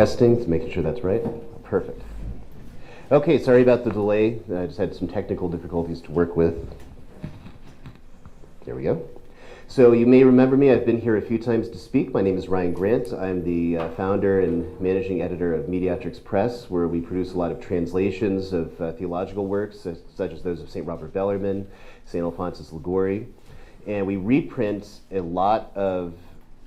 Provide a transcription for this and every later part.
Testing, making sure that's right. Perfect. Okay, sorry about the delay. I just had some technical difficulties to work with. There we go. So you may remember me. I've been here a few times to speak. My name is Ryan Grant. I'm the founder and managing editor of Mediatrix Press, where we produce a lot of translations of theological works, such as those of St. Robert Bellarmine, St. Alphonsus Liguori. And we reprint a lot of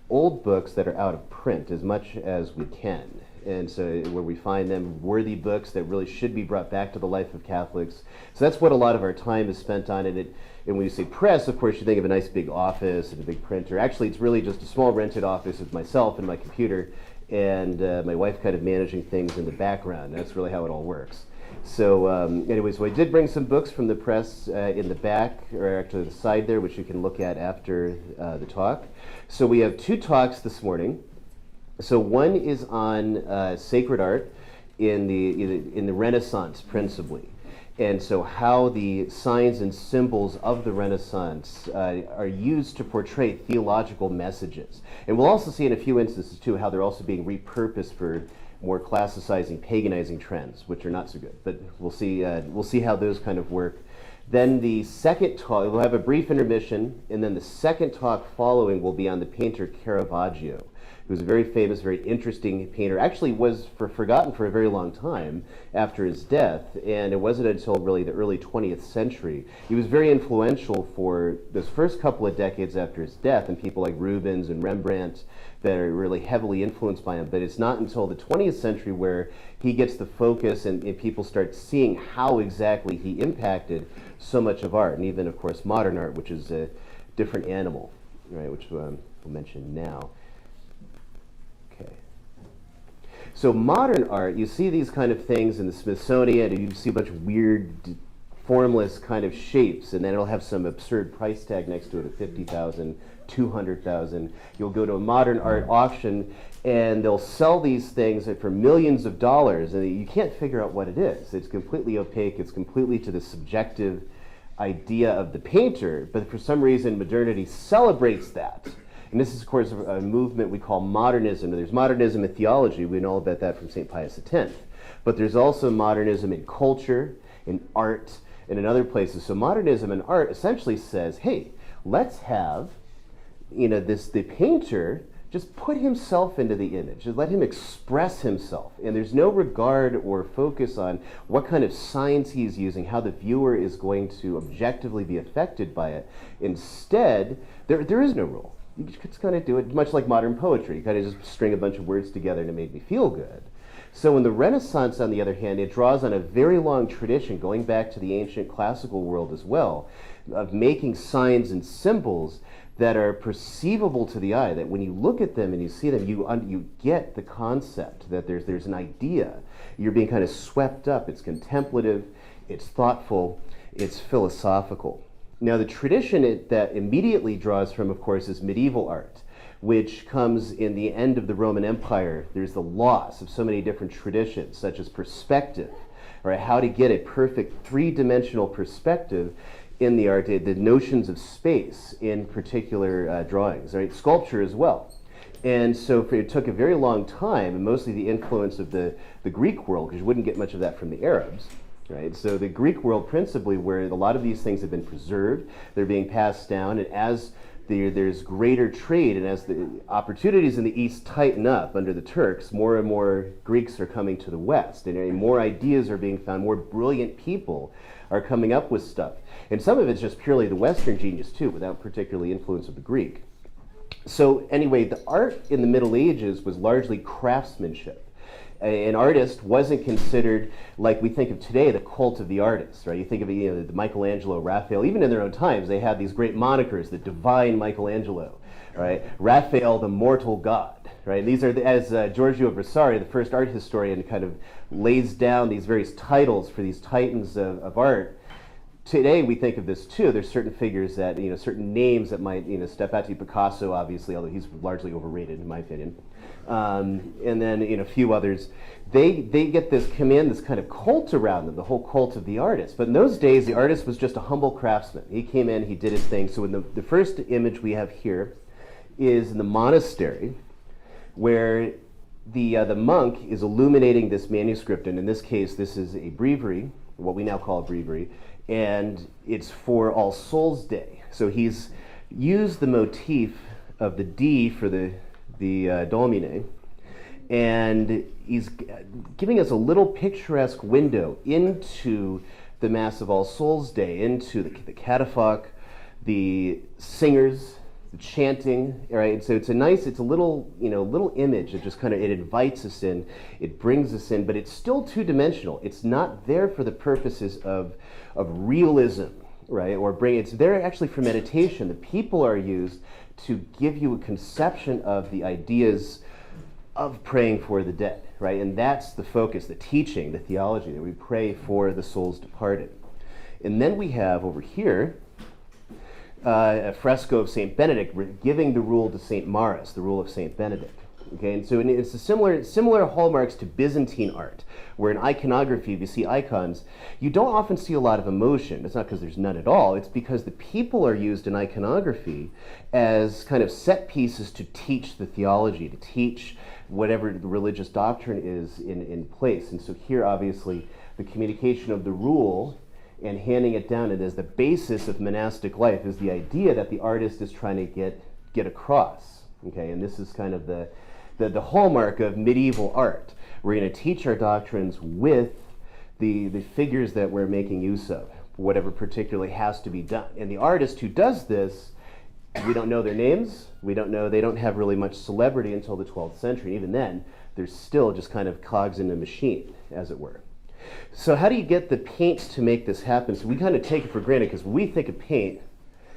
old books that are out of print as much as we can. And so where we find them worthy books that really should be brought back to the life of Catholics. So that's what a lot of our time is spent on. And when you say press, of course, you think of a nice big office and a big printer. Actually, it's really just a small rented office with myself and my computer and my wife kind of managing things in the background. That's really how it all works. So anyways, I did bring some books from the press in the back, or actually the side there, which you can look at after the talk. So we have two talks this morning. So one is on sacred art in the Renaissance, principally. And so how the signs and symbols of the Renaissance are used to portray theological messages. And we'll also see in a few instances, too, how they're also being repurposed for more classicizing, paganizing trends, which are not so good. But we'll see how those kind of work. Then the second talk, we'll have a brief intermission, and then the second talk following will be on the painter Caravaggio, who's a very famous, very interesting painter. Actually was forgotten for a very long time after his death, and it wasn't until really the early 20th century. He was very influential for those first couple of decades after his death, and people like Rubens and Rembrandt that are really heavily influenced by him. But it's not until the 20th century where he gets the focus and people start seeing how exactly he impacted so much of art, and even, of course, modern art, which is a different animal, right, which we'll mention now. So modern art, you see these kind of things in the Smithsonian, and you see a bunch of weird, formless kind of shapes, and then it'll have some absurd price tag next to it of $50,000, $200,000. You'll go to a modern art auction, and they'll sell these things for millions of dollars, and you can't figure out what it is. It's completely opaque. It's completely to the subjective idea of the painter, but for some reason, modernity celebrates that. And this is, of course, a movement we call modernism. There's modernism in theology. We know about that from St. Pius X. But there's also modernism in culture, in art, and in other places. So modernism in art essentially says, hey, let's have, the painter just put himself into the image. Just let him express himself. And there's no regard or focus on what kind of signs he's using, how the viewer is going to objectively be affected by it. Instead, there is no rule. You just kind of do it much like modern poetry. You kind of just string a bunch of words together and it made me feel good. So in the Renaissance, on the other hand, it draws on a very long tradition, going back to the ancient classical world as well, of making signs and symbols that are perceivable to the eye, that when you look at them and you see them, you get the concept that there's an idea. You're being kind of swept up. It's contemplative, it's thoughtful, it's philosophical. Now, the tradition that immediately draws from, of course, is medieval art, which comes in the end of the Roman Empire. There's the loss of so many different traditions, such as perspective, right? How to get a perfect three-dimensional perspective in the art, the notions of space in particular drawings, right? Sculpture as well. And so it took a very long time, and mostly the influence of the Greek world, because you wouldn't get much of that from the Arabs. Right? So the Greek world principally, where a lot of these things have been preserved, they're being passed down, and as there's greater trade and as the opportunities in the East tighten up under the Turks, more and more Greeks are coming to the West, and more ideas are being found, more brilliant people are coming up with stuff. And some of it's just purely the Western genius too, without particularly influence of the Greek. So anyway, the art in the Middle Ages was largely craftsmanship. An artist wasn't considered, like we think of today, the cult of the artist, right? You think of the Michelangelo, Raphael, even in their own times, they had these great monikers, the divine Michelangelo, right? Raphael, the mortal god, right? These are, as Giorgio Vasari, the first art historian, kind of lays down these various titles for these titans of art. Today we think of this too. There's certain figures that, certain names that might, step out to you. Picasso, obviously, although he's largely overrated in my opinion. And then a few others, they get this this kind of cult around them, the whole cult of the artist. But in those days, the artist was just a humble craftsman. He came in, he did his thing. So in the first image we have here is in the monastery, where the monk is illuminating this manuscript, and in this case, this is a breviary, what we now call a breviary, and it's for All Souls Day. So he's used the motif of the D for the Domine, and he's giving us a little picturesque window into the Mass of All Souls Day, into the catafalque, the singers, the chanting, right? So it's a little image that just kind of, it invites us in, it brings us in, but it's still two-dimensional. It's not there for the purposes of realism, right? It's there actually for meditation. The people are used to give you a conception of the ideas of praying for the dead, right? And that's the focus, the teaching, the theology, that we pray for the souls departed. And then we have over here a fresco of St. Benedict giving the rule to St. Maurus, the rule of St. Benedict. Okay, and so it's a similar hallmarks to Byzantine art, where in iconography, if you see icons, you don't often see a lot of emotion. It's not because there's none at all. It's because the people are used in iconography as kind of set pieces to teach the theology, to teach whatever the religious doctrine is in place. And so here, obviously, the communication of the rule and handing it down, and as the basis of monastic life is the idea that the artist is trying to get across. Okay, and this is kind of the hallmark of medieval art. We're going to teach our doctrines with the figures that we're making use of, whatever particularly has to be done. And the artist who does this, we don't know their names. We don't know, they don't have really much celebrity until the 12th century. Even then, they're still just kind of cogs in the machine, as it were. So how do you get the paint to make this happen? So we kind of take it for granted, because when we think of paint,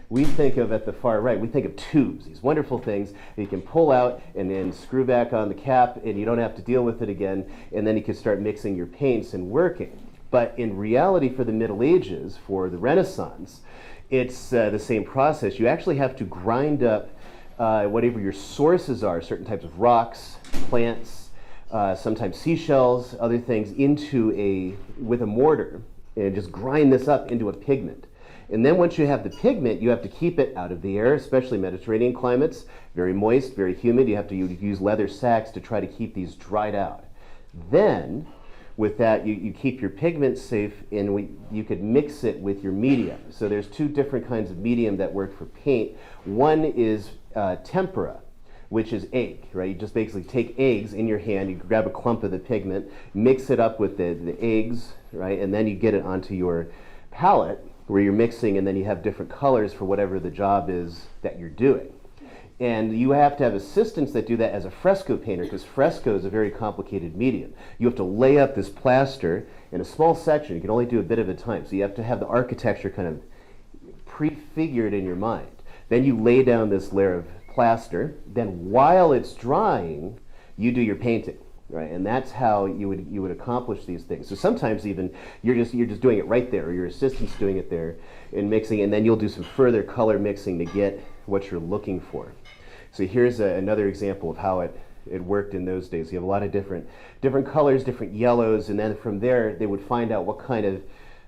we think of, at the far right, we think of tubes, these wonderful things that you can pull out and then screw back on the cap, and you don't have to deal with it again, and then you can start mixing your paints and working. But in reality, for the Middle Ages, for the Renaissance, it's the same process. You actually have to grind up whatever your sources are, certain types of rocks, plants, sometimes seashells, other things, with a mortar, and just grind this up into a pigment. And then once you have the pigment, you have to keep it out of the air, especially Mediterranean climates, very moist, very humid. You have to use leather sacks to try to keep these dried out. Then, with that, you keep your pigment safe, and you could mix it with your medium. So there's two different kinds of medium that work for paint. One is tempera, which is egg, right? You just basically take eggs in your hand, you grab a clump of the pigment, mix it up with the eggs, right? And then you get it onto your palette, where you're mixing, and then you have different colors for whatever the job is that you're doing. And you have to have assistants that do that as a fresco painter, because fresco is a very complicated medium. You have to lay up this plaster in a small section. You can only do a bit at a time. So you have to have the architecture kind of prefigured in your mind. Then you lay down this layer of plaster. Then while it's drying, you do your painting. Right, and that's how you would accomplish these things. So sometimes even you're just doing it right there, or your assistant's doing it there and mixing, and then you'll do some further color mixing to get what you're looking for. So here's another example of how it worked in those days. You have a lot of different colors, different yellows, and then from there they would find out what kind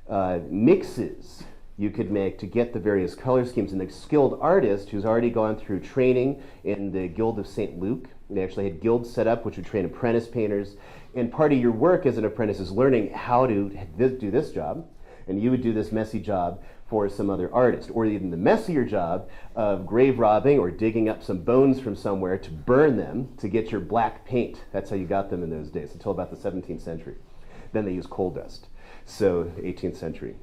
of mixes you could make to get the various color schemes. And the skilled artist who's already gone through training in the Guild of St. Luke, they actually had guilds set up which would train apprentice painters, and part of your work as an apprentice is learning how to do this job, and you would do this messy job for some other artist, or even the messier job of grave robbing or digging up some bones from somewhere to burn them to get your black paint. That's how you got them in those days, until about the 17th century. Then they used coal dust, so 18th century.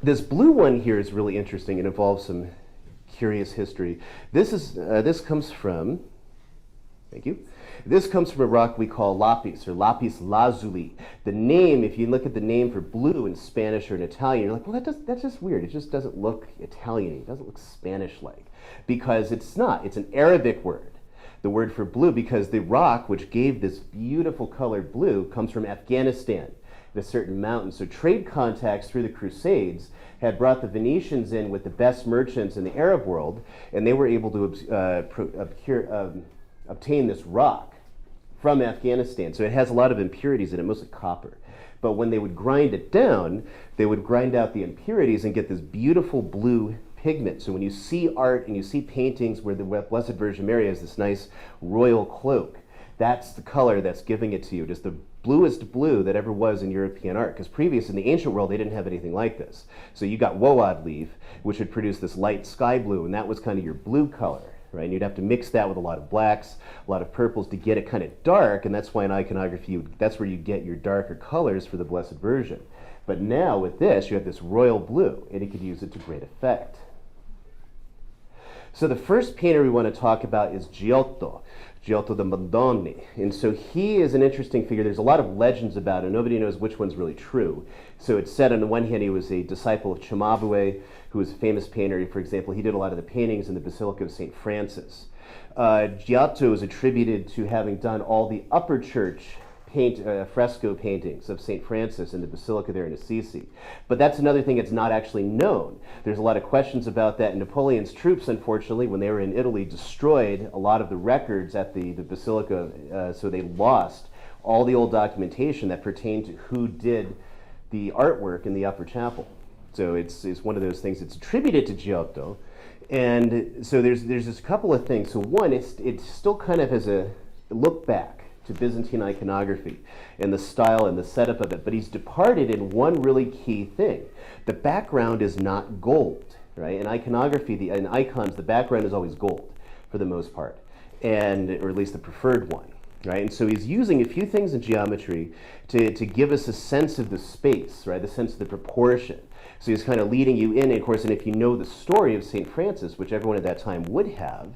This blue one here is really interesting. It involves some curious history. This comes from, thank you. This comes from a rock we call lapis, or lapis lazuli. The name, if you look at the name for blue in Spanish or in Italian, you're like, well, that's just weird. It just doesn't look Italian-y. It doesn't look Spanish-like. Because it's not. It's an Arabic word, the word for blue, because the rock which gave this beautiful color blue comes from Afghanistan, a certain mountain. So trade contacts through the Crusades had brought the Venetians in with the best merchants in the Arab world, and they were able to obtain this rock from Afghanistan. So it has a lot of impurities in it, mostly copper. But when they would grind it down, they would grind out the impurities and get this beautiful blue pigment. So when you see art and you see paintings where the Blessed Virgin Mary has this nice royal cloak, That's the color that's giving it to you. Just the bluest blue that ever was in European art. Because previous, in the ancient world, they didn't have anything like this. So you got woad leaf, which would produce this light sky blue, and that was kind of your blue color. Right? And you'd have to mix that with a lot of blacks, a lot of purples to get it kind of dark, and that's why in iconography, that's where you get your darker colors for the Blessed Virgin. But now with this, you have this royal blue, and you could use it to great effect. So the first painter we want to talk about is Giotto, Giotto da Madonna. And so he is an interesting figure. There's a lot of legends about him. Nobody knows which one's really true. So it's said on the one hand he was a disciple of Cimabue, who was a famous painter. For example, he did a lot of the paintings in the Basilica of St. Francis. Giotto is attributed to having done all the upper church fresco paintings of St. Francis in the Basilica there in Assisi. But that's another thing that's not actually known. There's a lot of questions about that. Napoleon's troops, unfortunately, when they were in Italy, destroyed a lot of the records at the Basilica, so they lost all the old documentation that pertained to who did the artwork in the upper chapel. So it's one of those things. It's attributed to Giotto. And so there's just a couple of things. So one, it's still kind of as a look back to Byzantine iconography and the style and the setup of it, but he's departed in one really key thing. The background is not gold, right? In iconography, in icons, the background is always gold for the most part, or at least the preferred one, right? And so he's using a few things in geometry to give us a sense of the space, right? The sense of the proportion. So he's kind of leading you in, and of course, and if you know the story of St. Francis, which everyone at that time would have,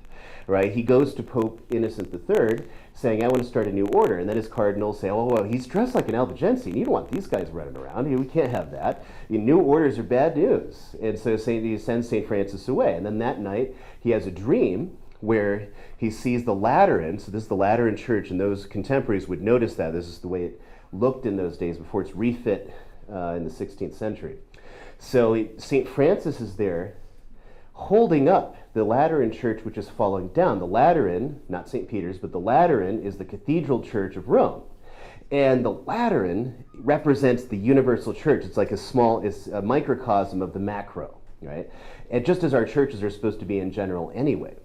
right? He goes to Pope Innocent III saying, I want to start a new order. And then his cardinals say, oh, well, he's dressed like an Albigensian. You don't want these guys running around. We can't have that. New orders are bad news. And so he sends St. Francis away. And then that night, he has a dream where he sees the Lateran. So this is the Lateran church, and those contemporaries would notice that. This is the way it looked in those days before it's refit in the 16th century. So St. Francis is there holding up the Lateran church, which is falling down. The Lateran, not St. Peter's, but the Lateran is the cathedral church of Rome. And the Lateran represents the universal church. It's like it's a microcosm of the macro, right? And just as our churches are supposed to be in general anyway.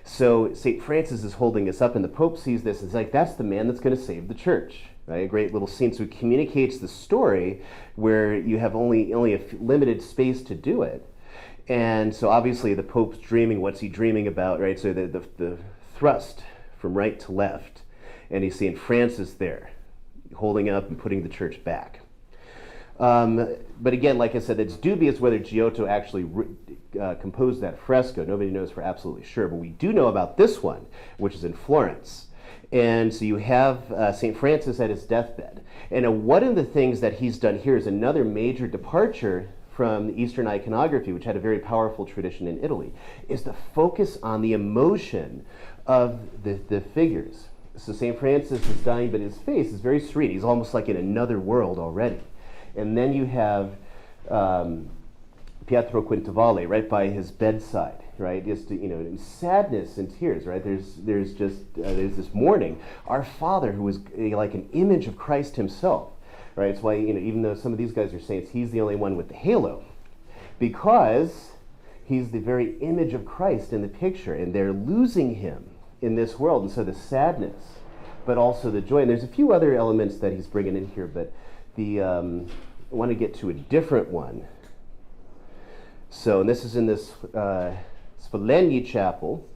So St. Francis is holding this up, and the Pope sees this and is like, that's the man that's going to save the church. Right? A great little scene. So it communicates the story where you have only a limited space to do it. And so obviously the Pope's dreaming. What's he dreaming about, right? So the thrust from right to left. And he's seeing Francis there, holding up and putting the church back. But again, like I said, it's dubious whether Giotto actually composed that fresco. Nobody knows for absolutely sure. But we do know about this one, which is in Florence. And so you have St. Francis at his deathbed. And one of the things that he's done here is another major departure from the Eastern iconography, which had a very powerful tradition in Italy, is the focus on the emotion of the figures. So St. Francis is dying, but his face is very serene. He's almost like in another world already. And then you have Pietro Quintavalle right by his bedside, right? Just in sadness and tears, right? There's this mourning. Our Father, who was like an image of Christ himself, right? It's why even though some of these guys are saints, he's the only one with the halo, because he's the very image of Christ in the picture, and they're losing him in this world, and so the sadness, but also the joy. And there's a few other elements that he's bringing in here, but I want to get to a different one. So, and this is in this Sfolegni chapel,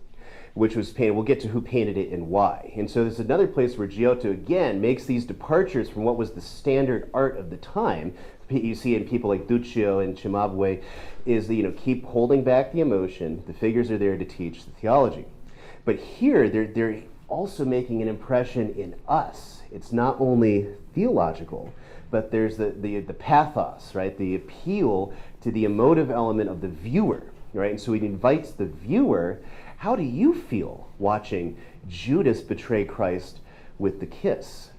which was painted. We'll get to who painted it and why. And so there's another place where Giotto, again, makes these departures from what was the standard art of the time. You see in people like Duccio and Cimabue, is keep holding back the emotion. The figures are there to teach the theology. But here, they're also making an impression in us. It's not only theological, but there's the pathos, right? The appeal to the emotive element of the viewer, right? And so he invites the viewer. How do you feel watching Judas betray Christ with the kiss?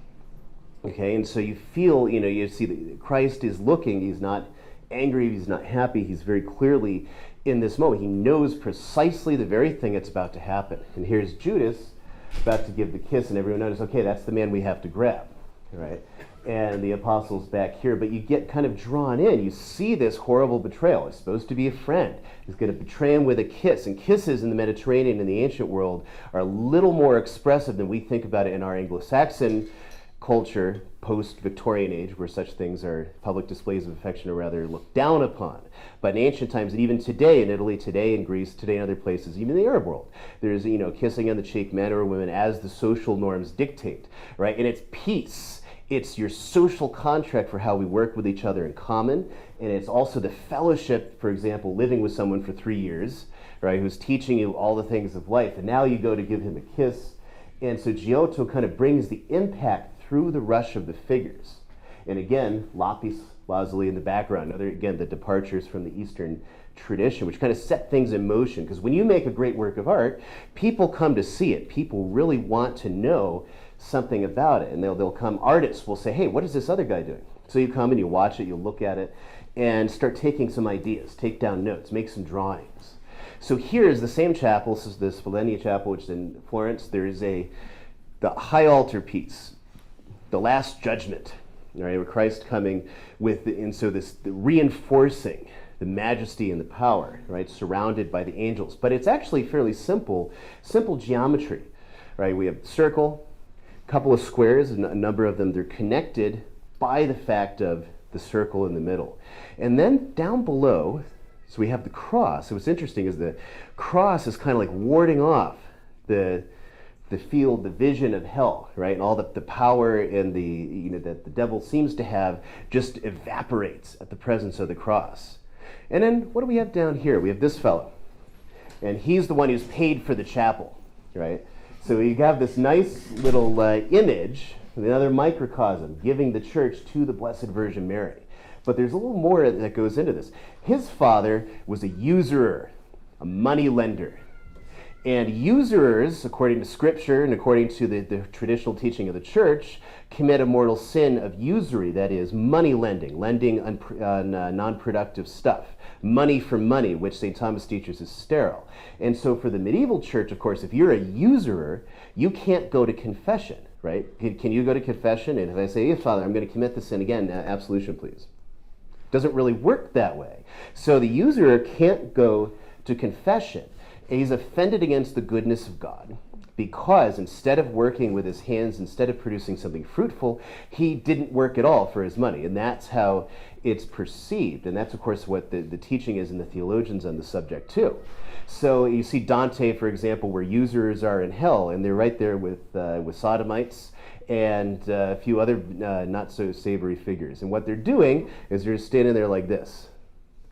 Okay, and so you feel, you see that Christ is looking. He's not angry. He's not happy. He's very clearly in this moment. He knows precisely the very thing that's about to happen. And here's Judas about to give the kiss, and everyone knows, okay, that's the man we have to grab, right? and the apostles back here, but you get kind of drawn in. You see this horrible betrayal. He's supposed to be a friend. He's going to betray him with a kiss, and kisses in the Mediterranean in the ancient world are a little more expressive than we think about it in our Anglo-Saxon culture, post-Victorian age, where such things are, public displays of affection are rather looked down upon. But in ancient times, and even today in Italy, today in Greece, today in other places, even in the Arab world, there's, kissing on the cheek, men or women, as the social norms dictate, right? And it's peace. It's your social contract for how we work with each other in common, and it's also the fellowship, for example, living with someone for 3 years, right, who's teaching you all the things of life, and now you go to give him a kiss. And so Giotto kind of brings the impact through the rush of the figures. And again, lapis lazuli in the background, again, the departures from the Eastern tradition, which kind of set things in motion. Because when you make a great work of art, people come to see it. People really want to know something about it. And they'll come, artists will say, hey, what is this other guy doing? So you come and you watch it, you look at it, and start taking some ideas, take down notes, make some drawings. So here is the same chapel. This is the Savonarola chapel, which is in Florence. There is the high altar piece, the Last Judgment, right, where Christ coming with, and so the reinforcing the majesty and the power, right, surrounded by the angels. But it's actually fairly simple geometry, right? We have circle, a couple of squares, and a number of them, they're connected by the fact of the circle in the middle. And then down below, so we have the cross. So what's interesting is the cross is kind of like warding off the field, the vision of hell, right? And all the power and that the devil seems to have just evaporates at the presence of the cross. And then what do we have down here? We have this fellow. And he's the one who's paid for the chapel, right? So you have this nice little image, another microcosm, giving the church to the Blessed Virgin Mary. But there's a little more that goes into this. His father was a usurer, a money lender. And usurers, according to Scripture and according to the traditional teaching of the Church, commit a mortal sin of usury, that is, money lending on non-productive stuff. Money for money, which St. Thomas teaches is sterile. And so for the medieval Church, of course, if you're a usurer, you can't go to confession, right? Can you go to confession? And if I say, hey, Father, I'm going to commit the sin again, absolution, please. Doesn't really work that way. So the usurer can't go to confession. He's offended against the goodness of God because instead of working with his hands, instead of producing something fruitful, he didn't work at all for his money. And that's how it's perceived. And that's, of course, what the teaching is in the theologians on the subject, too. So you see Dante, for example, where usurers are in hell, and they're right there with sodomites and a few other not-so-savory figures. And what they're doing is they're standing there like this.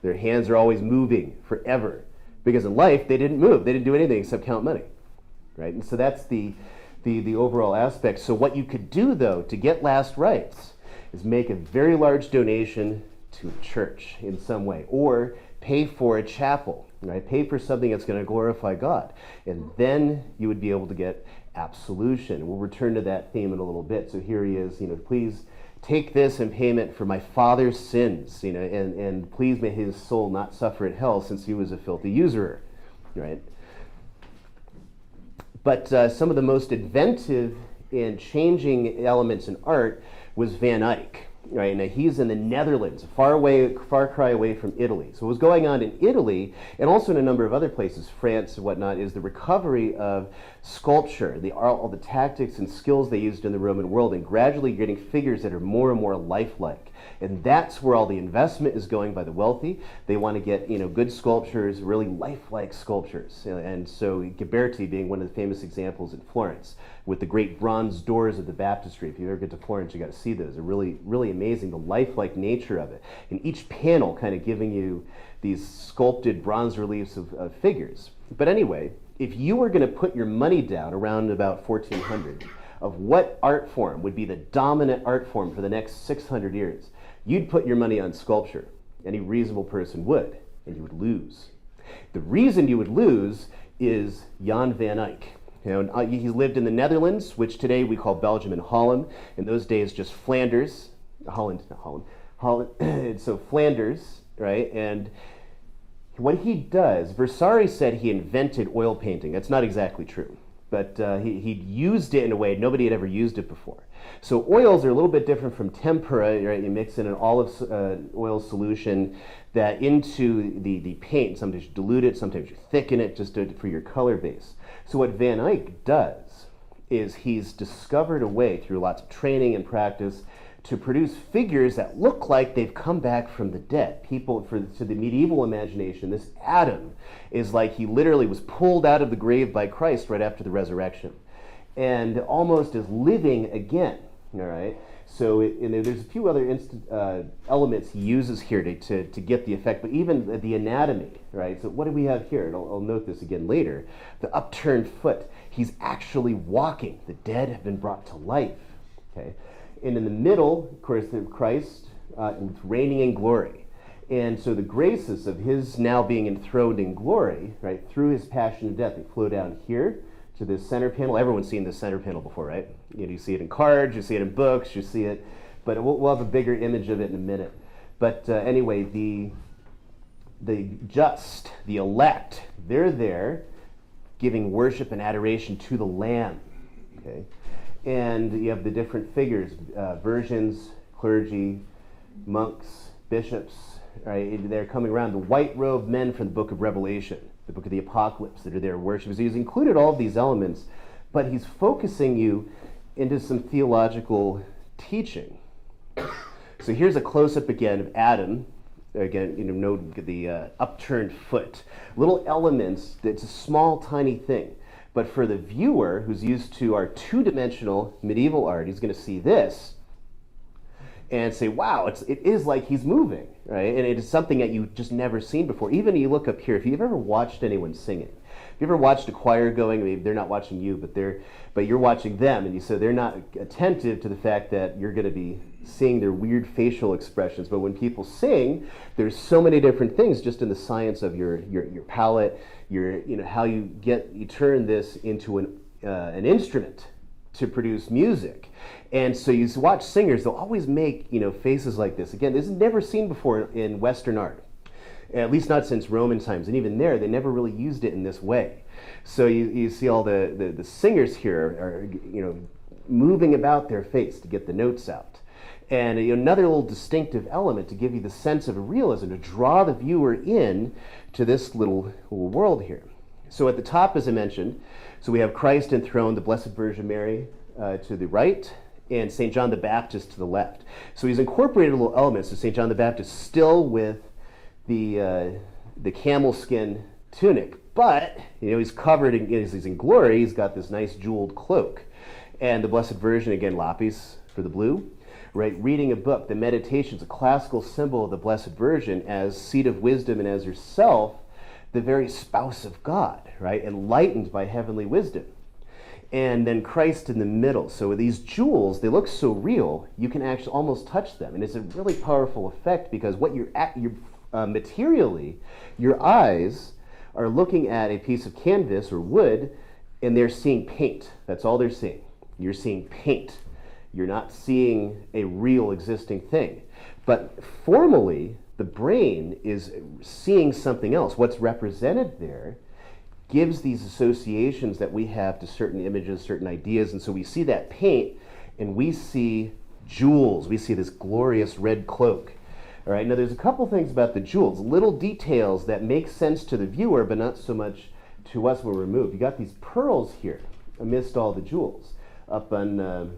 Their hands are always moving forever. Because in life, they didn't move. They didn't do anything except count money, right? And so that's the overall aspect. So what you could do, though, to get last rites is make a very large donation to a church in some way, or pay for a chapel, right? Pay for something that's going to glorify God. And then you would be able to get absolution. We'll return to that theme in a little bit. So here he is, please take this in payment for my father's sins, and please may his soul not suffer in hell since he was a filthy usurer, right? But some of the most inventive and changing elements in art was Van Eyck, right? Now he's in the Netherlands, far cry away from Italy. So what was going on in Italy, and also in a number of other places, France and whatnot, is the recovery of sculpture, all the tactics and skills they used in the Roman world, and gradually getting figures that are more and more lifelike. And that's where all the investment is going by the wealthy. They want to get good sculptures, really lifelike sculptures. And so Ghiberti being one of the famous examples in Florence, with the great bronze doors of the baptistry. If you ever get to Florence, you got to see those. They're really, really amazing, the lifelike nature of it. And each panel kind of giving you these sculpted bronze reliefs of figures. But anyway, if you were going to put your money down around about 1400 of what art form would be the dominant art form for the next 600 years, you'd put your money on sculpture. Any reasonable person would, and you would lose. The reason you would lose is Jan van Eyck. He lived in the Netherlands, which today we call Belgium and Holland. In those days, just Flanders, Holland, and so Flanders, right? And what he does, Versari said he invented oil painting. That's not exactly true. but he used it in a way nobody had ever used it before. So oils are a little bit different from tempera, right? You mix in an olive oil solution that into the paint. Sometimes you dilute it, sometimes you thicken it just for your color base. So what Van Eyck does is he's discovered a way through lots of training and practice to produce figures that look like they've come back from the dead. People, to the medieval imagination, this Adam is like he literally was pulled out of the grave by Christ right after the resurrection, and almost is living again. All right. So there's a few other elements he uses here to get the effect, but even the anatomy, right? So what do we have here? And I'll note this again later. The upturned foot. He's actually walking. The dead have been brought to life. Okay. And in the middle, of course, Christ reigning in glory. And so the graces of his now being enthroned in glory, right, through his passion and death, they flow down here to this center panel. Everyone's seen this center panel before, right? You see it in cards, you see it in books, you see it, but we'll have a bigger image of it in a minute. But anyway, the just, the elect, they're there giving worship and adoration to the Lamb, okay? And you have the different figures, virgins, clergy, monks, bishops, right? They're coming around. The white-robed men from the book of Revelation, the book of the Apocalypse, that are there worshiping. So he's included all of these elements, but he's focusing you into some theological teaching. So here's a close-up again of Adam. Again, note the upturned foot. Little elements, it's a small, tiny thing. But for the viewer who's used to our two-dimensional medieval art, he's going to see this and say, wow, it is like he's moving, right? And it is something that you've just never seen before. Even you look up here, if you've ever watched anyone singing, if you ever watched a choir going, maybe they're not watching you, but you're watching them, and so they're not attentive to the fact that you're going to be seeing their weird facial expressions. But when people sing, there's so many different things just in the science of your palate, how you turn this into an instrument to produce music. And so you watch singers, they'll always make faces like this. Again, this is never seen before in Western art, at least not since Roman times. And even there, they never really used it in this way. So you see all the singers here are moving about their face to get the notes out. And another little distinctive element to give you the sense of a realism, to draw the viewer in to this little world here. So at the top, as I mentioned, so we have Christ enthroned, the Blessed Virgin Mary to the right, and St. John the Baptist to the left. So he's incorporated little elements. So St. John the Baptist still with the camel skin tunic, but he's covered he's in glory. He's got this nice jeweled cloak, and the Blessed Virgin, again, lapis for the blue, right? Reading a book. The Meditations, a classical symbol of the Blessed Virgin as seat of wisdom and as herself the very spouse of God, right? Enlightened by heavenly wisdom. And then Christ in the middle. So with these jewels, they look so real, you can actually almost touch them. And it's a really powerful effect because what materially, your eyes are looking at a piece of canvas or wood, and they're seeing paint. That's all they're seeing. You're seeing paint. You're not seeing a real existing thing. But formally, the brain is seeing something else. What's represented there gives these associations that we have to certain images, certain ideas, and so we see that paint, and we see jewels. We see this glorious red cloak. All right, now there's a couple things about the jewels, little details that make sense to the viewer, but not so much to us when we're moved. You got these pearls here amidst all the jewels up on the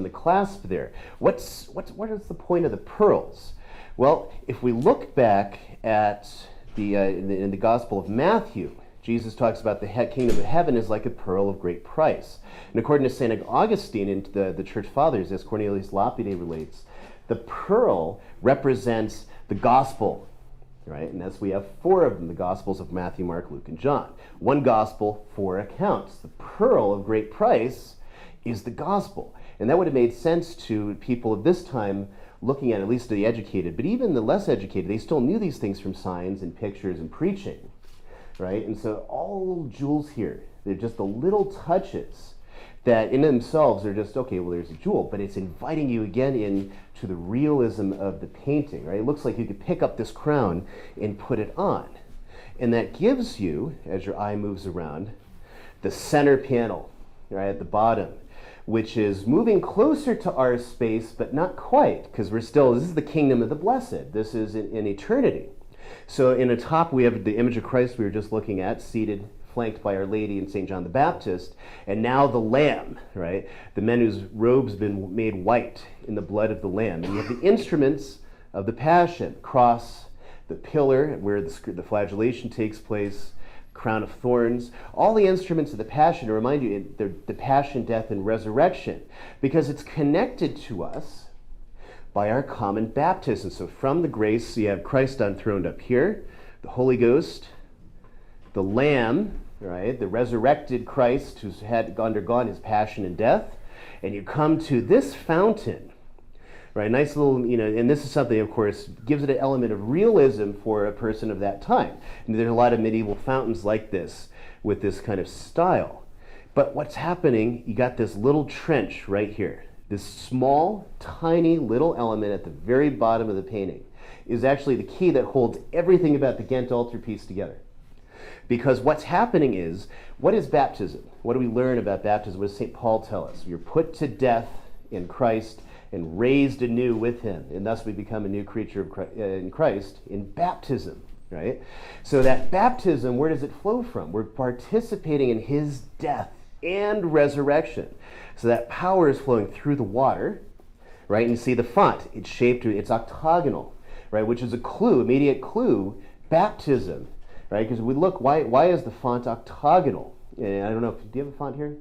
clasp there. What is the point of the pearls? Well, if we look back at in the Gospel of Matthew, Jesus talks about the kingdom of heaven is like a pearl of great price. And according to St. Augustine and the Church Fathers, as Cornelius Lapide relates, the pearl represents the gospel, right? And as we have four of them, the Gospels of Matthew, Mark, Luke, and John. One gospel, four accounts. The pearl of great price is the gospel. And that would have made sense to people of this time looking at least the educated, but even the less educated, they still knew these things from signs and pictures and preaching, right? And so all jewels here, they're just the little touches that in themselves are just, okay, well, there's a jewel, but it's inviting you again into the realism of the painting, right? It looks like you could pick up this crown and put it on. And that gives you, as your eye moves around, the center panel, right at the bottom, which is moving closer to our space, but not quite, because this is the kingdom of the blessed. This is in eternity. So in the top, we have the image of Christ we were just looking at, seated, flanked by Our Lady and St. John the Baptist, and now the Lamb, right? The men whose robes have been made white in the blood of the Lamb. And you have the instruments of the Passion, cross, the pillar where the flagellation takes place, crown of thorns, all the instruments of the Passion to remind you the Passion, death, and resurrection, because it's connected to us by our common baptism. So from the grace, you have Christ enthroned up here, the Holy Ghost, the Lamb, right, the resurrected Christ who's had undergone his passion and death, and you come to this fountain, right, nice little, and this is something, of course, gives it an element of realism for a person of that time. And there's a lot of medieval fountains like this, with this kind of style. But what's happening, you got this little trench right here. This small, tiny little element at the very bottom of the painting is actually the key that holds everything about the Ghent altarpiece together. Because what's happening is, what is baptism? What do we learn about baptism? What does St. Paul tell us? You're put to death in Christ and raised anew with him, and thus we become a new creature in Christ in baptism, right? So that baptism, where does it flow from? We're participating in his death and resurrection. So that power is flowing through the water, right? And you see the font, it's shaped, it's octagonal, right? Which is a clue, immediate clue, baptism, right? Because we look, why is the font octagonal? And I don't know, do you have a font here?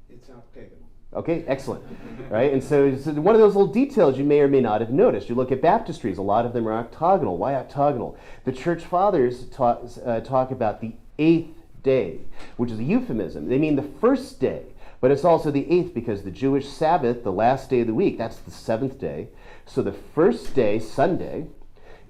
It's octagonal. Okay, excellent, right? And so it's one of those little details you may or may not have noticed. You look at baptistries, a lot of them are octagonal. Why octagonal? The church fathers talk about the 8th day, which is a euphemism. They mean the first day, but it's also the 8th because the Jewish Sabbath, the last day of the week, that's the 7th day. So the first day, Sunday,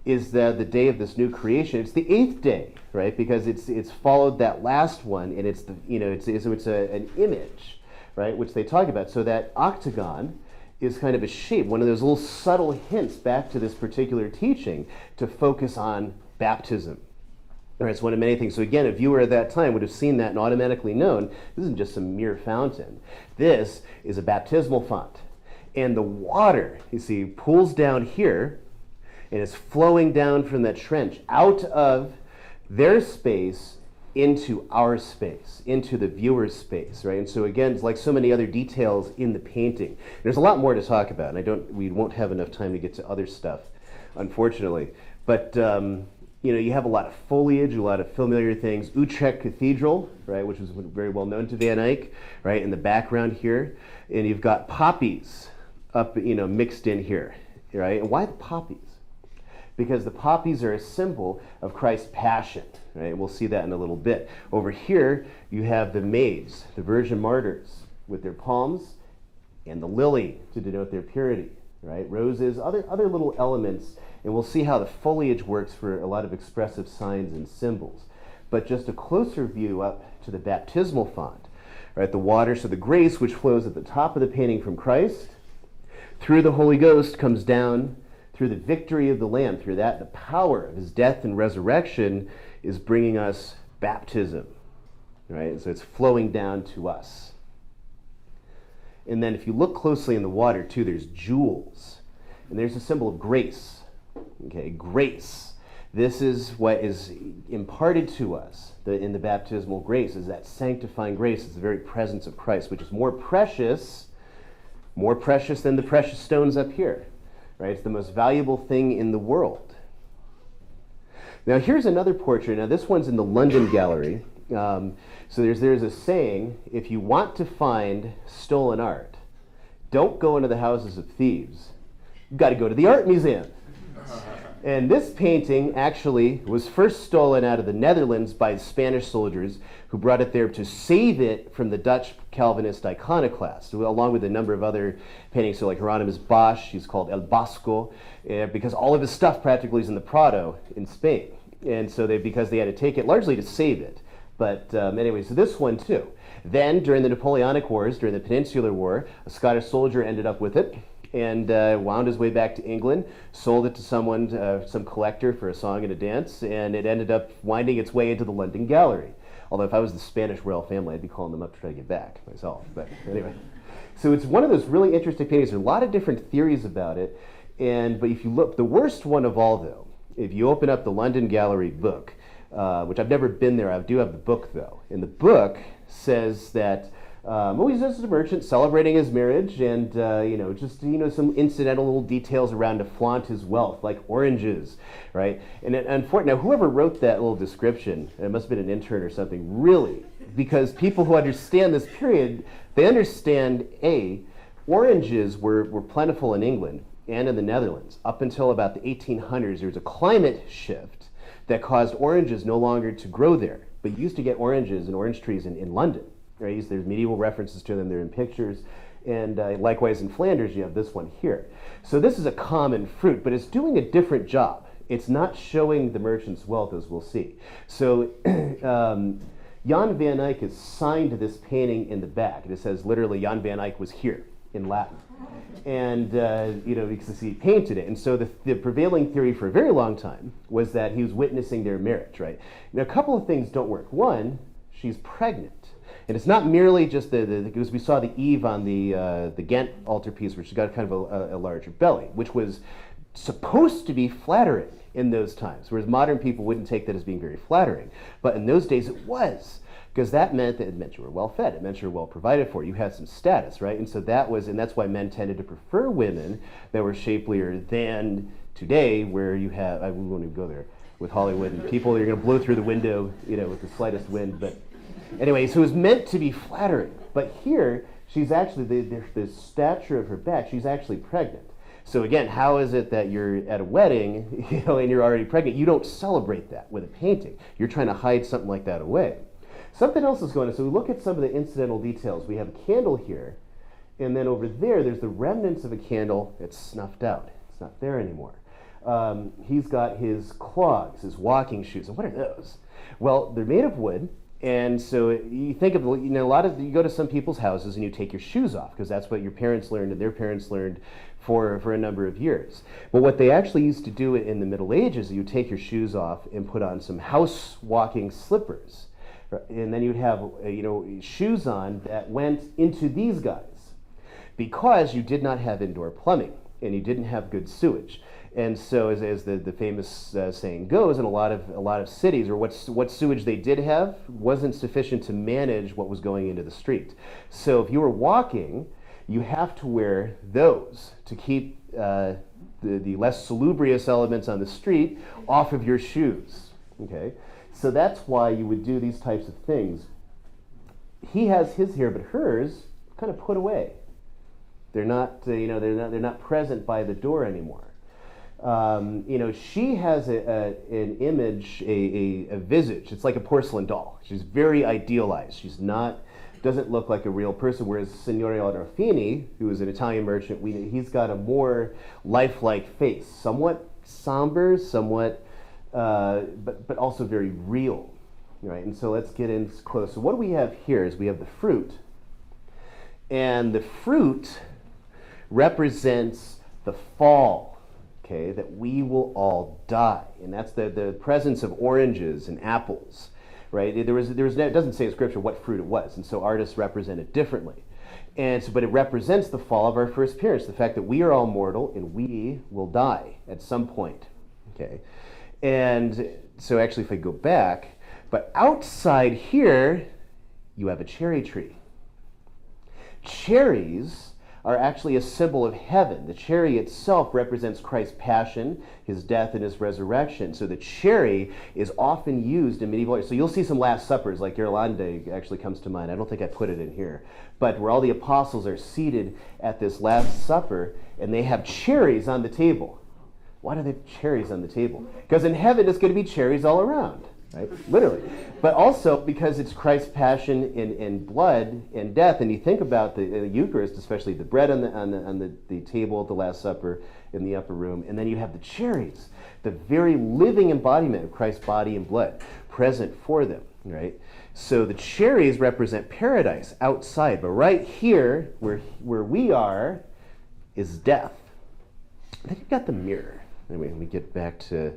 is the day of this new creation. It's the 8th day, right? Because it's followed that last one, and it's an image, right? Which they talk about. So that octagon is kind of a shape, one of those little subtle hints back to this particular teaching to focus on baptism. All right, it's one of many things. So again, a viewer at that time would have seen that and automatically known this isn't just some mere fountain. This is a baptismal font. And the water, you see, pools down here and is flowing down from that trench out of their space into our space, into the viewer's space, right? And so again, it's like so many other details in the painting. There's a lot more to talk about, and we won't have enough time to get to other stuff, unfortunately. But you have a lot of foliage, a lot of familiar things. Utrecht Cathedral, right, which was very well known to Van Eyck, right, in the background here. And you've got poppies up, mixed in here, right? And why the poppies? Because the poppies are a symbol of Christ's passion, right? We'll see that in a little bit. Over here, you have the maids, the virgin martyrs, with their palms, and the lily to denote their purity, right? Roses, other little elements, and we'll see how the foliage works for a lot of expressive signs and symbols. But just a closer view up to the baptismal font, right? The water, so the grace which flows at the top of the painting from Christ, through the Holy Ghost comes down through the victory of the Lamb, through that, the power of his death and resurrection is bringing us baptism, right? So it's flowing down to us. And then if you look closely in the water too, there's jewels. And there's a symbol of grace, okay? Grace. This is what is imparted to us in the baptismal grace, is that sanctifying grace. It's the very presence of Christ, which is more precious than the precious stones up here. Right? It's the most valuable thing in the world. Now here's another portrait. Now this one's in the London Gallery. So there's a saying, if you want to find stolen art, don't go into the houses of thieves. You've got to go to the art museum. And this painting actually was first stolen out of the Netherlands by Spanish soldiers who brought it there to save it from the Dutch Calvinist iconoclasts, along with a number of other paintings. So like Hieronymus Bosch, he's called El Bosco, because all of his stuff practically is in the Prado in Spain. And so because they had to take it largely to save it. But anyway, so this one too. Then during the Napoleonic Wars, during the Peninsular War, a Scottish soldier ended up with it. and wound his way back to England, sold it to someone, some collector for a song and a dance, and it ended up winding its way into the London Gallery. Although if I was the Spanish royal family, I'd be calling them up to try to get back myself. But anyway, so it's one of those really interesting paintings. There are a lot of different theories about it, but if you look, the worst one of all, though, if you open up the London Gallery book, which I've never been there, I do have the book though. And the book says that he's just a merchant celebrating his marriage, and some incidental little details around to flaunt his wealth, like oranges, right? And unfortunately, now whoever wrote that little description, it must have been an intern or something, really, because people who understand this period, they understand oranges were plentiful in England and in the Netherlands up until about the 1800s. There was a climate shift that caused oranges no longer to grow there. But you used to get oranges and orange trees in London. Right? There's medieval references to them. They're in pictures. And likewise in Flanders, you have this one here. So this is a common fruit, but it's doing a different job. It's not showing the merchant's wealth, as we'll see. So Jan van Eyck is signed to this painting in the back. It says literally, Jan van Eyck was here in Latin. And, because he painted it. And so the prevailing theory for a very long time was that he was witnessing their marriage, right? Now, a couple of things don't work. One, she's pregnant. And it's not merely just because we saw the Eve on the Ghent altarpiece, where she got kind of a larger belly, which was supposed to be flattering in those times, whereas modern people wouldn't take that as being very flattering. But in those days, it was. Because that meant you were well fed. It meant you were well provided for. You had some status, right? And so that's why men tended to prefer women that were shapelier than today, where you have, we won't even go there with Hollywood and people, you're going to blow through the window, with the slightest wind. But anyway, so it was meant to be flattering. But here, she's actually, the stature of her back, she's actually pregnant. So again, how is it that you're at a wedding, and you're already pregnant? You don't celebrate that with a painting. You're trying to hide something like that away. Something else is going on. So we look at some of the incidental details. We have a candle here, and then over there's the remnants of a candle that's snuffed out. It's not there anymore. He's got his clogs, his walking shoes. And what are those? Well, they're made of wood, and so you think of, you go to some people's houses and you take your shoes off, because that's what your parents learned and their parents learned for a number of years. But what they actually used to do in the Middle Ages, you take your shoes off and put on some house walking slippers. And then you'd have shoes on that went into these guys, because you did not have indoor plumbing and you didn't have good sewage. And so, as the famous saying goes, in a lot of cities, or what sewage they did have wasn't sufficient to manage what was going into the street. So if you were walking, you have to wear those to keep the less salubrious elements on the street off of your shoes. Okay. So that's why you would do these types of things. He has his here, but hers kind of put away. They're not, they're not present by the door anymore. She has an image, a visage. It's like a porcelain doll. She's very idealized. Doesn't look like a real person. Whereas Signore Arnolfini, who is an Italian merchant, he's got a more lifelike face, somewhat somber, somewhat. But also very real, right? And so let's get in close. So what do we have here is we have the fruit. And the fruit represents the fall, okay, that we will all die. And that's the presence of oranges and apples, right? It doesn't say in Scripture what fruit it was, and so artists represent it differently. But it represents the fall of our first parents, the fact that we are all mortal and we will die at some point, okay? And so actually if I go back, but outside here, you have a cherry tree. Cherries are actually a symbol of heaven. The cherry itself represents Christ's passion, his death, and his resurrection. So the cherry is often used in medieval art. So you'll see some Last Suppers, like Irlande actually comes to mind. I don't think I put it in here. But where all the apostles are seated at this Last Supper, and they have cherries on the table. Why do they have cherries on the table? Because in heaven, it's going to be cherries all around, right? Literally. But also because it's Christ's passion in blood and death. And you think about the Eucharist, especially the bread on the table at the Last Supper in the upper room. And then you have the cherries, the very living embodiment of Christ's body and blood present for them, right? So the cherries represent paradise outside. But right here, where we are, is death. Then you've got the mirror. Anyway, let me get back to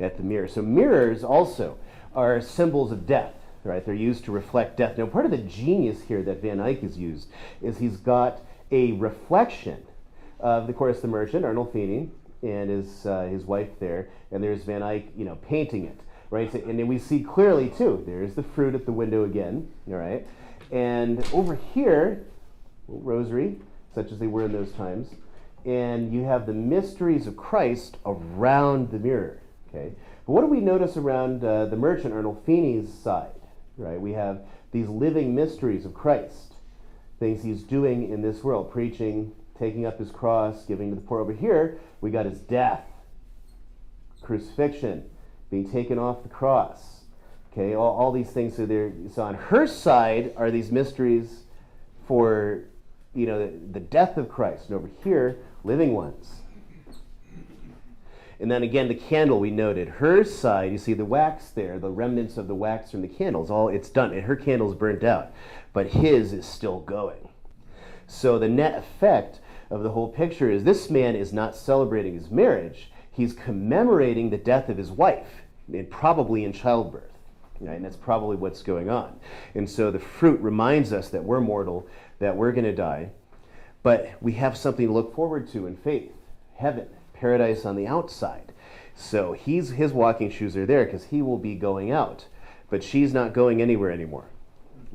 at the mirror. So mirrors also are symbols of death, right? They're used to reflect death. Now, part of the genius here that Van Eyck has used is he's got a reflection of, of course, the merchant, Arnolfini, and his wife there, and there's Van Eyck, painting it, right? So, and then we see clearly, too, there's the fruit at the window again, all right? And over here, a rosary, such as they were in those times, and you have the mysteries of Christ around the mirror, okay? But what do we notice around the merchant Arnolfini's side, right? We have these living mysteries of Christ, things he's doing in this world, preaching, taking up his cross, giving to the poor. Over here, we got his death, crucifixion, being taken off the cross, okay? All these things are there. So on her side are these mysteries for, the death of Christ, and over here, living ones. And then again, the candle we noted. Her side, you see the wax there, the remnants of the wax from the candles, it's done, and her candle's burnt out, but his is still going. So the net effect of the whole picture is this man is not celebrating his marriage, he's commemorating the death of his wife, and probably in childbirth, right? And that's probably what's going on. And so the fruit reminds us that we're mortal, that we're going to die, but we have something to look forward to in faith, heaven, paradise on the outside. So his walking shoes are there because he will be going out, but she's not going anywhere anymore.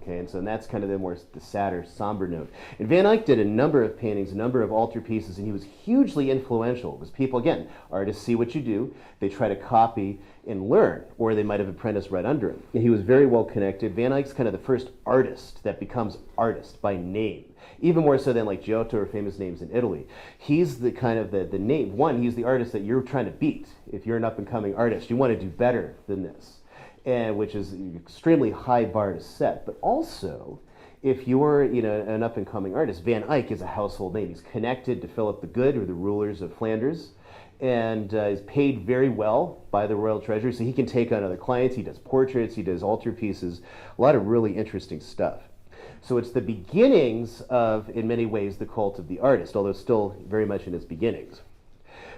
Okay, and so that's kind of the sadder, somber note. And Van Eyck did a number of paintings, a number of altarpieces, and he was hugely influential. Because people, again, artists see what you do, they try to copy and learn, or they might have apprenticed right under him. And he was very well connected. Van Eyck's kind of the first artist that becomes artist by name, even more so than like Giotto or famous names in Italy. He's the kind of the name. One, he's the artist that you're trying to beat. If you're an up-and-coming artist, you want to do better than this. And which is an extremely high bar to set. But also, if you're an up-and-coming artist, Van Eyck is a household name. He's connected to Philip the Good, or the rulers of Flanders, and is paid very well by the royal treasury, so he can take on other clients. He does portraits, he does altarpieces, a lot of really interesting stuff. So it's the beginnings of, in many ways, the cult of the artist, although still very much in its beginnings.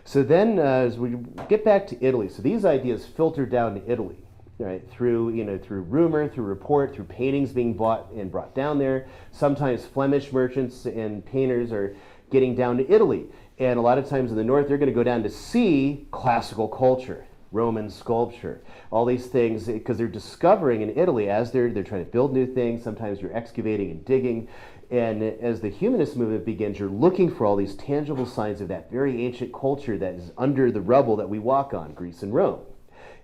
So then, as we get back to Italy, so these ideas filter down to Italy. Right, through rumor, through report, through paintings being bought and brought down there. Sometimes Flemish merchants and painters are getting down to Italy. And a lot of times in the north, they're going to go down to see classical culture, Roman sculpture, all these things, because they're discovering in Italy, as they're trying to build new things, sometimes you're excavating and digging. And as the humanist movement begins, you're looking for all these tangible signs of that very ancient culture that is under the rubble that we walk on, Greece and Rome.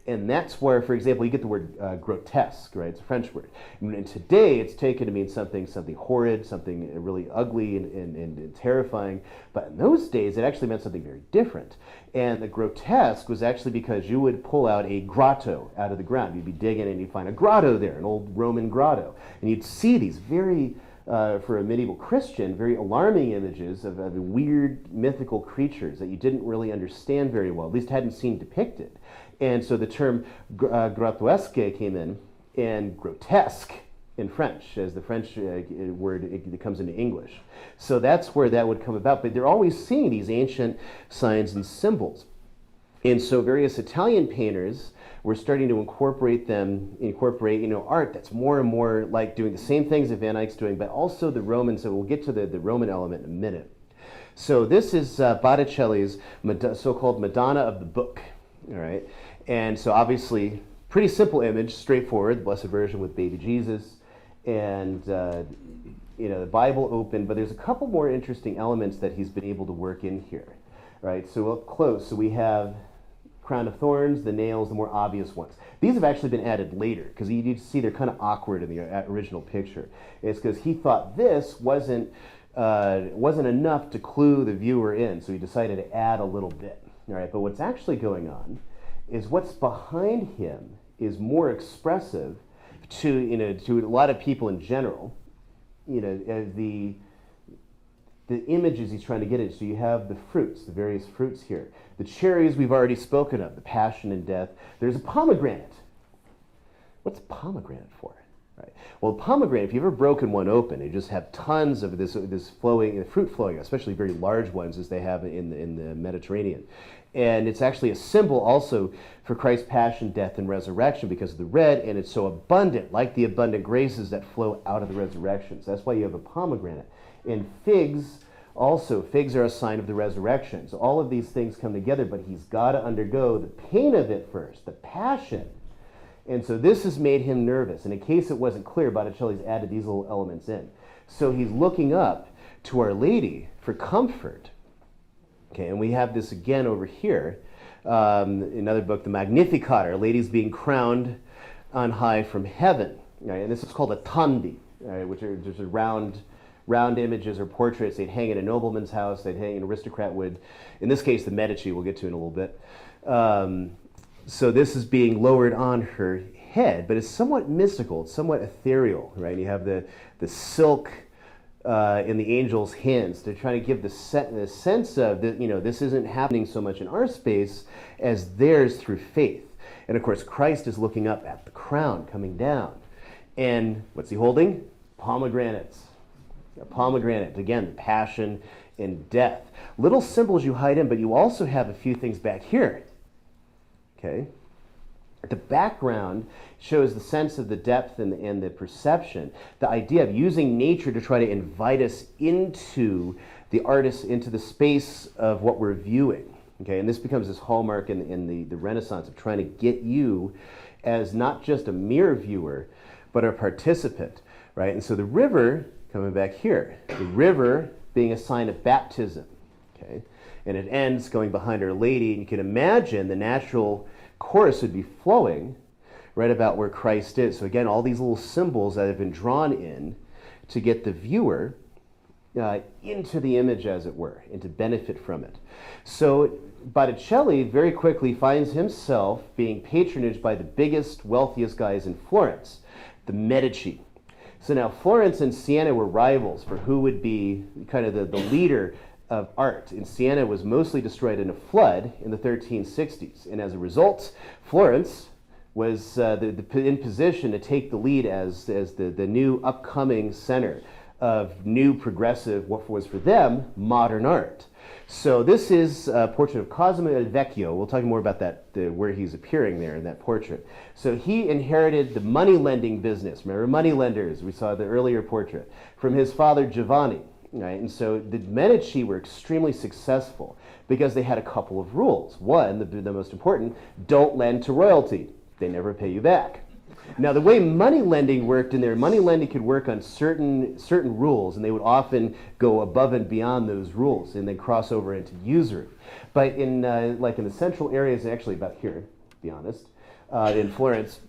And that's where, for example, you get the word grotesque, right? It's a French word. And today it's taken to mean something horrid, something really ugly and terrifying. But in those days, it actually meant something very different. And the grotesque was actually because you would pull out a grotto out of the ground. You'd be digging and you'd find a grotto there, an old Roman grotto. And you'd see these very, for a medieval Christian, very alarming images of weird mythical creatures that you didn't really understand very well, at least hadn't seen depicted. And so the term grotesque came in, and grotesque in French, as the French word it comes into English. So that's where that would come about. But they're always seeing these ancient signs and symbols. And so various Italian painters were starting to incorporate art that's more and more like doing the same things that Van Eyck's doing, but also the Romans. So we'll get to the Roman element in a minute. So this is Botticelli's so-called Madonna of the Book. All right, and so obviously pretty simple image, straightforward, the Blessed Virgin with baby Jesus, and the Bible open. But there's a couple more interesting elements that he's been able to work in here. Right, so up close, so we have crown of thorns, the nails, the more obvious ones. These have actually been added later because you need to see they're kind of awkward in the original picture. It's because he thought this wasn't enough to clue the viewer in, so he decided to add a little bit. All right, but what's actually going on is what's behind him is more expressive to a lot of people in general. The images he's trying to get into. So you have the fruits, the various fruits here. The cherries we've already spoken of, the passion and death. There's a pomegranate. What's a pomegranate for? Right. Well, pomegranate, if you've ever broken one open, you just have tons of this flowing, fruit flowing, especially very large ones as they have in the Mediterranean. And it's actually a symbol also for Christ's passion, death, and resurrection because of the red, and it's so abundant, like the abundant graces that flow out of the resurrection. So that's why you have a pomegranate. And figs, also, figs are a sign of the resurrection. So all of these things come together, but he's got to undergo the pain of it first, the passion. And so this has made him nervous. And in case it wasn't clear, Botticelli's added these little elements in. So he's looking up to Our Lady for comfort. Okay, and we have this again over here. Another book, the Magnificat, Our Lady's being crowned on high from heaven. Right? And this is called a tandi, right? Which are just round images or portraits. They'd hang in a nobleman's house. They'd hang, an aristocrat would. In this case, the Medici, we'll get to in a little bit. So this is being lowered on her head, but it's somewhat mystical. It's somewhat ethereal, right? And you have the silk in the angel's hands. They're trying to give the sense of that, this isn't happening so much in our space as theirs through faith. And of course, Christ is looking up at the crown coming down. And what's he holding? Pomegranates. A pomegranate, again, passion and death. Little symbols you hide in, but you also have a few things back here. Okay. The background shows the sense of the depth and the perception, the idea of using nature to try to invite us into the artist, into the space of what we're viewing. Okay, and this becomes this hallmark in the Renaissance of trying to get you as not just a mere viewer, but a participant, right? And so the river, coming back here, the river being a sign of baptism, okay? And it ends going behind Our Lady, and you can imagine the natural course would be flowing right about where Christ is. So again, all these little symbols that have been drawn in to get the viewer into the image, as it were, and to benefit from it. So Botticelli very quickly finds himself being patronaged by the biggest, wealthiest guys in Florence, the Medici. So now Florence and Siena were rivals for who would be kind of the leader of art. And Siena was mostly destroyed in a flood in the 1360s. And as a result, Florence was in position to take the lead as the new upcoming center of new progressive, what was for them, modern art. So this is a portrait of Cosimo il Vecchio. We'll talk more about that, where he's appearing there in that portrait. So he inherited the money lending business. Remember money lenders? We saw the earlier portrait from his father Giovanni. Right? And so the Medici were extremely successful because they had a couple of rules. One, the most important, don't lend to royalty. They never pay you back. Now, the way money lending worked in there, money lending could work on certain rules, and they would often go above and beyond those rules, and then cross over into usury. But in like in the central areas, actually about here, to be honest, in Florence,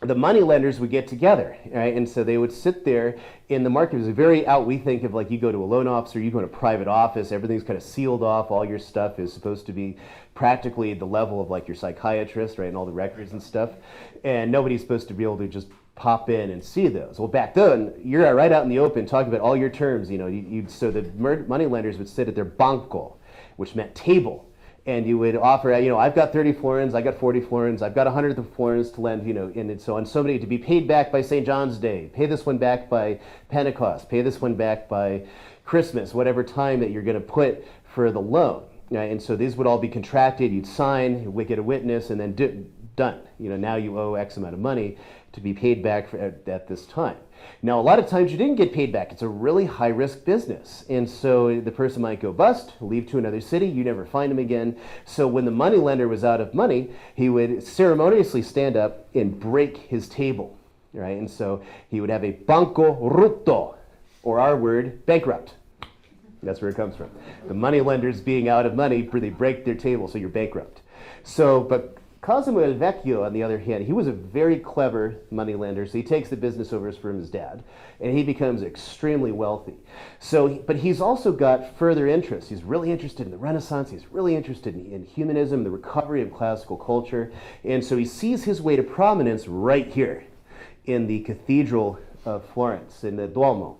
the money lenders would get together, right? And so they would sit there in the market. It was very out. We think of like you go to a loan officer, you go to a private office, everything's kind of sealed off. All your stuff is supposed to be practically the level of like your psychiatrist, right? And all the records and stuff. And nobody's supposed to be able to just pop in and see those. Well, back then, you're right out in the open talking about all your terms. So the money lenders would sit at their banco, which meant table. And you would offer, I've got 30 florins, I got 40 florins, I've got 100 florins to lend, and so on somebody to be paid back by St. John's Day, pay this one back by Pentecost, pay this one back by Christmas, whatever time that you're going to put for the loan. Right? And so these would all be contracted, you'd sign, you'd get a witness, and then done. Now you owe X amount of money to be paid back at this time. Now, a lot of times you didn't get paid back. It's a really high-risk business. And so the person might go bust, leave to another city, you never find him again. So when the money lender was out of money, he would ceremoniously stand up and break his table, right? And so he would have a banco rotto, or our word, bankrupt. That's where it comes from. The money lenders being out of money, they break their table, so you're bankrupt. But Cosimo il Vecchio, on the other hand, he was a very clever moneylender, so he takes the business over from his dad, and he becomes extremely wealthy. But he's also got further interests. He's really interested in the Renaissance. He's really interested in humanism, the recovery of classical culture, and so he sees his way to prominence right here in the Cathedral of Florence, in the Duomo.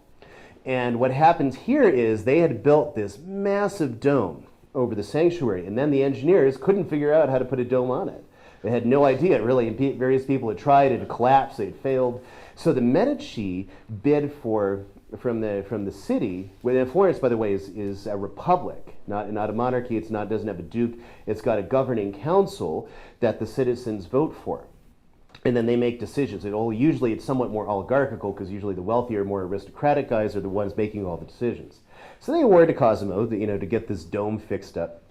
And what happens here is they had built this massive dome over the sanctuary, and then the engineers couldn't figure out how to put a dome on it. They had no idea, really. And various people had tried, it had collapsed, it had failed. So the Medici bid from the city. Florence, by the way, is a republic, not a monarchy. Doesn't have a duke. It's got a governing council that the citizens vote for, and then they make decisions. Usually it's somewhat more oligarchical because usually the wealthier, more aristocratic guys are the ones making all the decisions. So they award to Cosimo, to get this dome fixed up.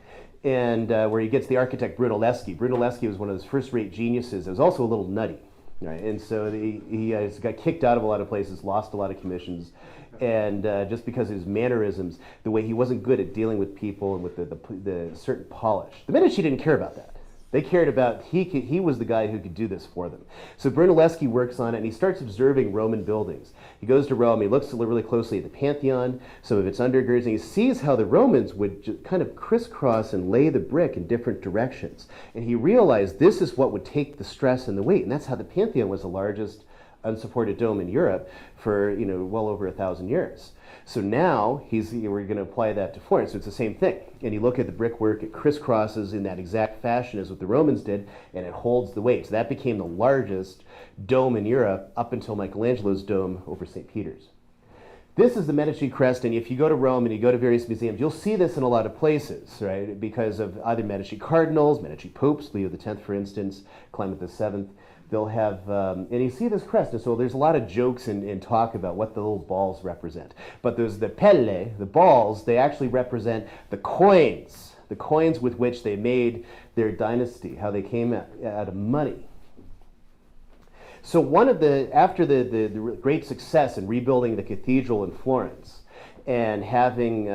And where he gets the architect Brunelleschi. Brunelleschi was one of his first-rate geniuses. It was also a little nutty, right? And so he got kicked out of a lot of places, lost a lot of commissions, and just because of his mannerisms, the way he wasn't good at dealing with people and with the certain polish. The Medici didn't care about that. They cared about, he was the guy who could do this for them. So Brunelleschi works on it, and he starts observing Roman buildings. He goes to Rome, he looks really closely at the Pantheon, some of its undergirds, and he sees how the Romans would just kind of crisscross and lay the brick in different directions. And he realized this is what would take the stress and the weight, and that's how the Pantheon was the largest unsupported dome in Europe for well over 1,000 years. So now we're going to apply that to Florence. So it's the same thing. And you look at the brickwork, it crisscrosses in that exact fashion as what the Romans did, and it holds the weight. So that became the largest dome in Europe up until Michelangelo's dome over St. Peter's. This is the Medici crest, and if you go to Rome and you go to various museums, you'll see this in a lot of places, right? Because of either Medici cardinals, Medici popes, Leo X, for instance, Clement VII. They'll have, and you see this crest, and so there's a lot of jokes and talk about what the little balls represent. But there's the pelle, the balls, they actually represent the coins with which they made their dynasty, how they came out of money. So after the great success in rebuilding the cathedral in Florence, and having,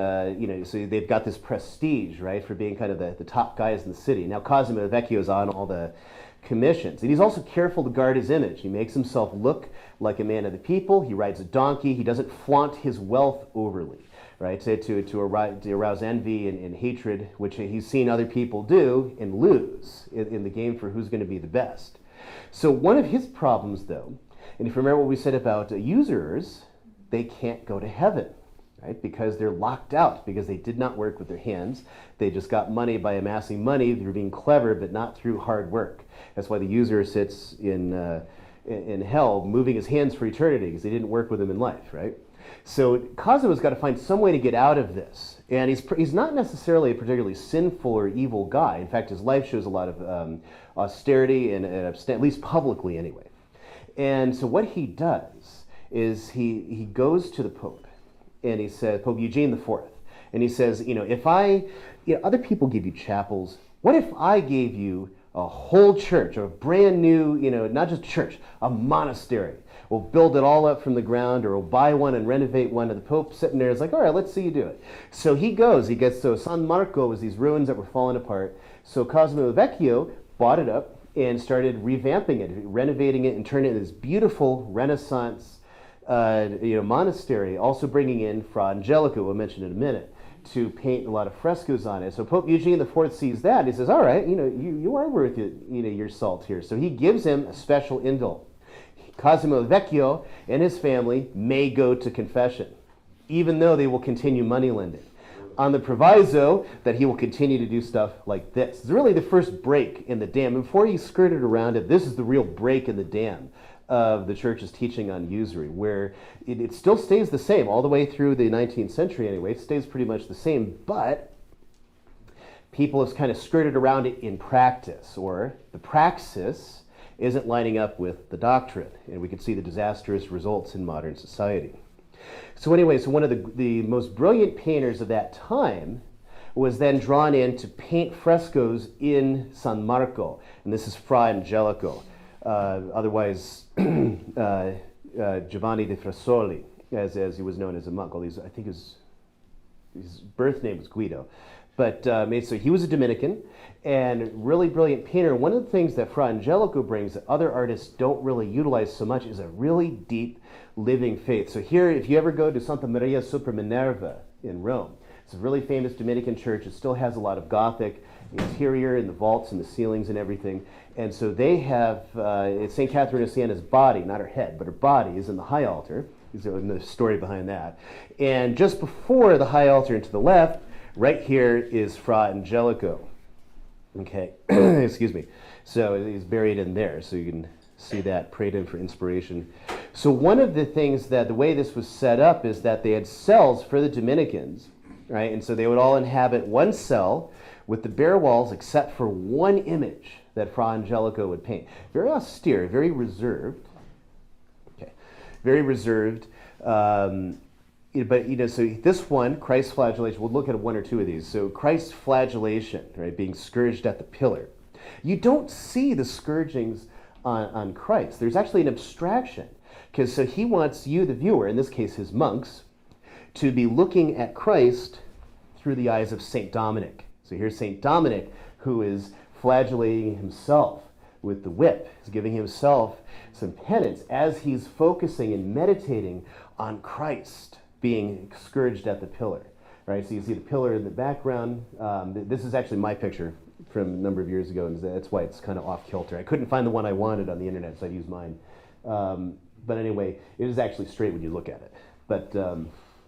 so they've got this prestige, right, for being kind of the top guys in the city. Now Cosimo Vecchio is on all the commissions. And he's also careful to guard his image. He makes himself look like a man of the people. He rides a donkey. He doesn't flaunt his wealth overly, right, to arouse envy and hatred, which he's seen other people do and lose in the game for who's going to be the best. So one of his problems, though, and if you remember what we said about usurers, they can't go to heaven, right? Because they're locked out, because they did not work with their hands. They just got money by amassing money through being clever, but not through hard work. That's why the usurer sits in hell, moving his hands for eternity, because they didn't work with him in life, right? So Cosimo's got to find some way to get out of this. And he's not necessarily a particularly sinful or evil guy. In fact, his life shows a lot of austerity and at least publicly anyway. And so what he does is he goes to the Pope, and he says, Pope Eugene IV, and he says, if other people give you chapels, what if I gave you a whole church, a brand new, not just church, a monastery? We'll build it all up from the ground, or we'll buy one and renovate one. And the Pope sitting there is like, all right, let's see you do it. So he gets, San Marco was these ruins that were falling apart. So Cosimo Vecchio bought it up and started revamping it, renovating it, and turning it into this beautiful Renaissance monastery, also bringing in Fra Angelico, we'll mention in a minute, to paint a lot of frescoes on it. So Pope Eugene IV sees that, and he says, all right, you are worth it, your salt here. So he gives him a special indult. Cosimo Vecchio and his family may go to confession, even though they will continue moneylending, on the proviso that he will continue to do stuff like this. It's really the first break in the dam. And before he skirted around it, this is the real break in the dam of the church's teaching on usury, where it still stays the same all the way through the 19th century anyway. It stays pretty much the same, but people have kind of skirted around it in practice, or the praxis isn't lining up with the doctrine, and we can see the disastrous results in modern society. So anyway, one of the most brilliant painters of that time was then drawn in to paint frescoes in San Marco, and this is Fra Angelico, otherwise Giovanni de Frasoli, as he was known as a monk. I think his birth name was Guido. But so he was a Dominican and really brilliant painter. One of the things that Fra Angelico brings that other artists don't really utilize so much is a really deep living faith. So here, if you ever go to Santa Maria sopra Minerva in Rome, it's a really famous Dominican church. It still has a lot of Gothic interior in the vaults and the ceilings and everything. And so they have St. Catherine of Siena's body, not her head, but her body is in the high altar. There's a story behind that. And just before the high altar and to the left, right here is Fra Angelico. Okay, excuse me. So he's buried in there, so you can see that, prayed in for inspiration. So one of the things that the way this was set up is that they had cells for the Dominicans, right? And so they would all inhabit one cell with the bare walls except for one image that Fra Angelico would paint. Very austere, very reserved. Okay, very reserved. But so this one, Christ's flagellation, we'll look at one or two of these. So Christ's flagellation, right, being scourged at the pillar. You don't see the scourgings on Christ. There's actually an abstraction, because so he wants you, the viewer, in this case his monks, to be looking at Christ through the eyes of Saint Dominic. So here's Saint Dominic, who is flagellating himself with the whip. He's giving himself some penance as he's focusing and meditating on Christ being scourged at the pillar. Right? So you see the pillar in the background. This is actually my picture from a number of years ago, and that's why it's kind of off kilter. I couldn't find the one I wanted on the internet, so I used mine. But anyway, it is actually straight when you look at it. But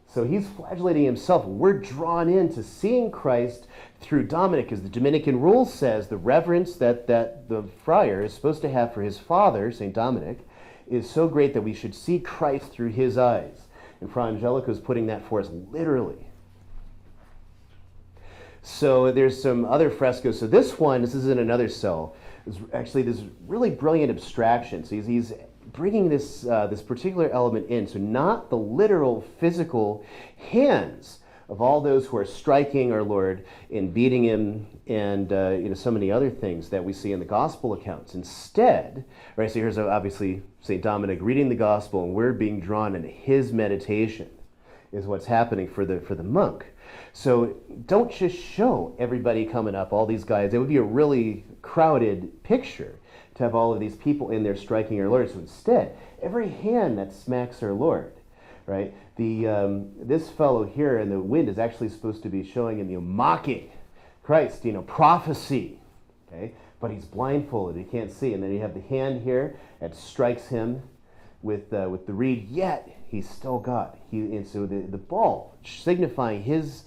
so he's flagellating himself. We're drawn into seeing Christ through Dominic, as the Dominican rule says, the reverence that the friar is supposed to have for his father, St. Dominic, is so great that we should see Christ through his eyes. And Fra Angelico is putting that for us literally. So there's some other frescoes. So this is in another cell. It's actually this really brilliant abstraction. So he's bringing this particular element in. So not the literal physical hands of all those who are striking our Lord and beating him, and so many other things that we see in the gospel accounts. Instead, right, so here's obviously St. Dominic reading the gospel, and we're being drawn into his meditation is what's happening for the monk. So don't just show everybody coming up, all these guys. It would be a really crowded picture to have all of these people in there striking our Lord. So instead, every hand that smacks our Lord, right? This fellow here in the wind is actually supposed to be showing him, mocking Christ, prophecy, okay? But he's blindfolded, he can't see. And then you have the hand here that strikes him with the reed, yet he's still God. And so the ball signifying his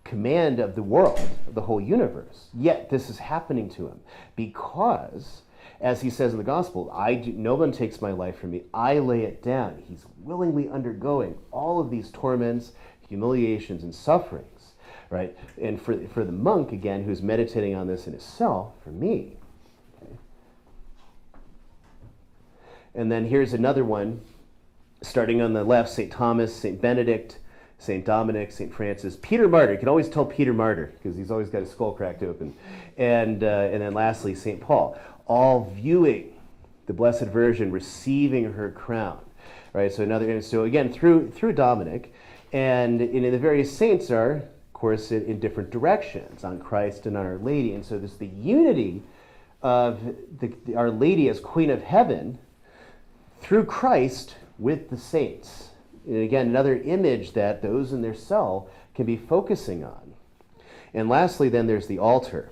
command of the world, of the whole universe. Yet this is happening to him because, as he says in the gospel, no one takes my life from me, I lay it down. He's willingly undergoing all of these torments, humiliations, and sufferings, right? And for the monk, again, who's meditating on this in his cell, for me. Okay? And then here's another one, starting on the left, St. Thomas, St. Benedict, St. Dominic, St. Francis, Peter Martyr. You can always tell Peter Martyr because he's always got his skull cracked open. And then lastly, St. Paul, all viewing the Blessed Virgin receiving her crown. Right? So again, through Dominic, and the various saints are, of course, in different directions, on Christ and on Our Lady. And so there's the unity of Our Lady as Queen of Heaven through Christ with the saints. And again, another image that those in their cell can be focusing on. And lastly, then there's the altar.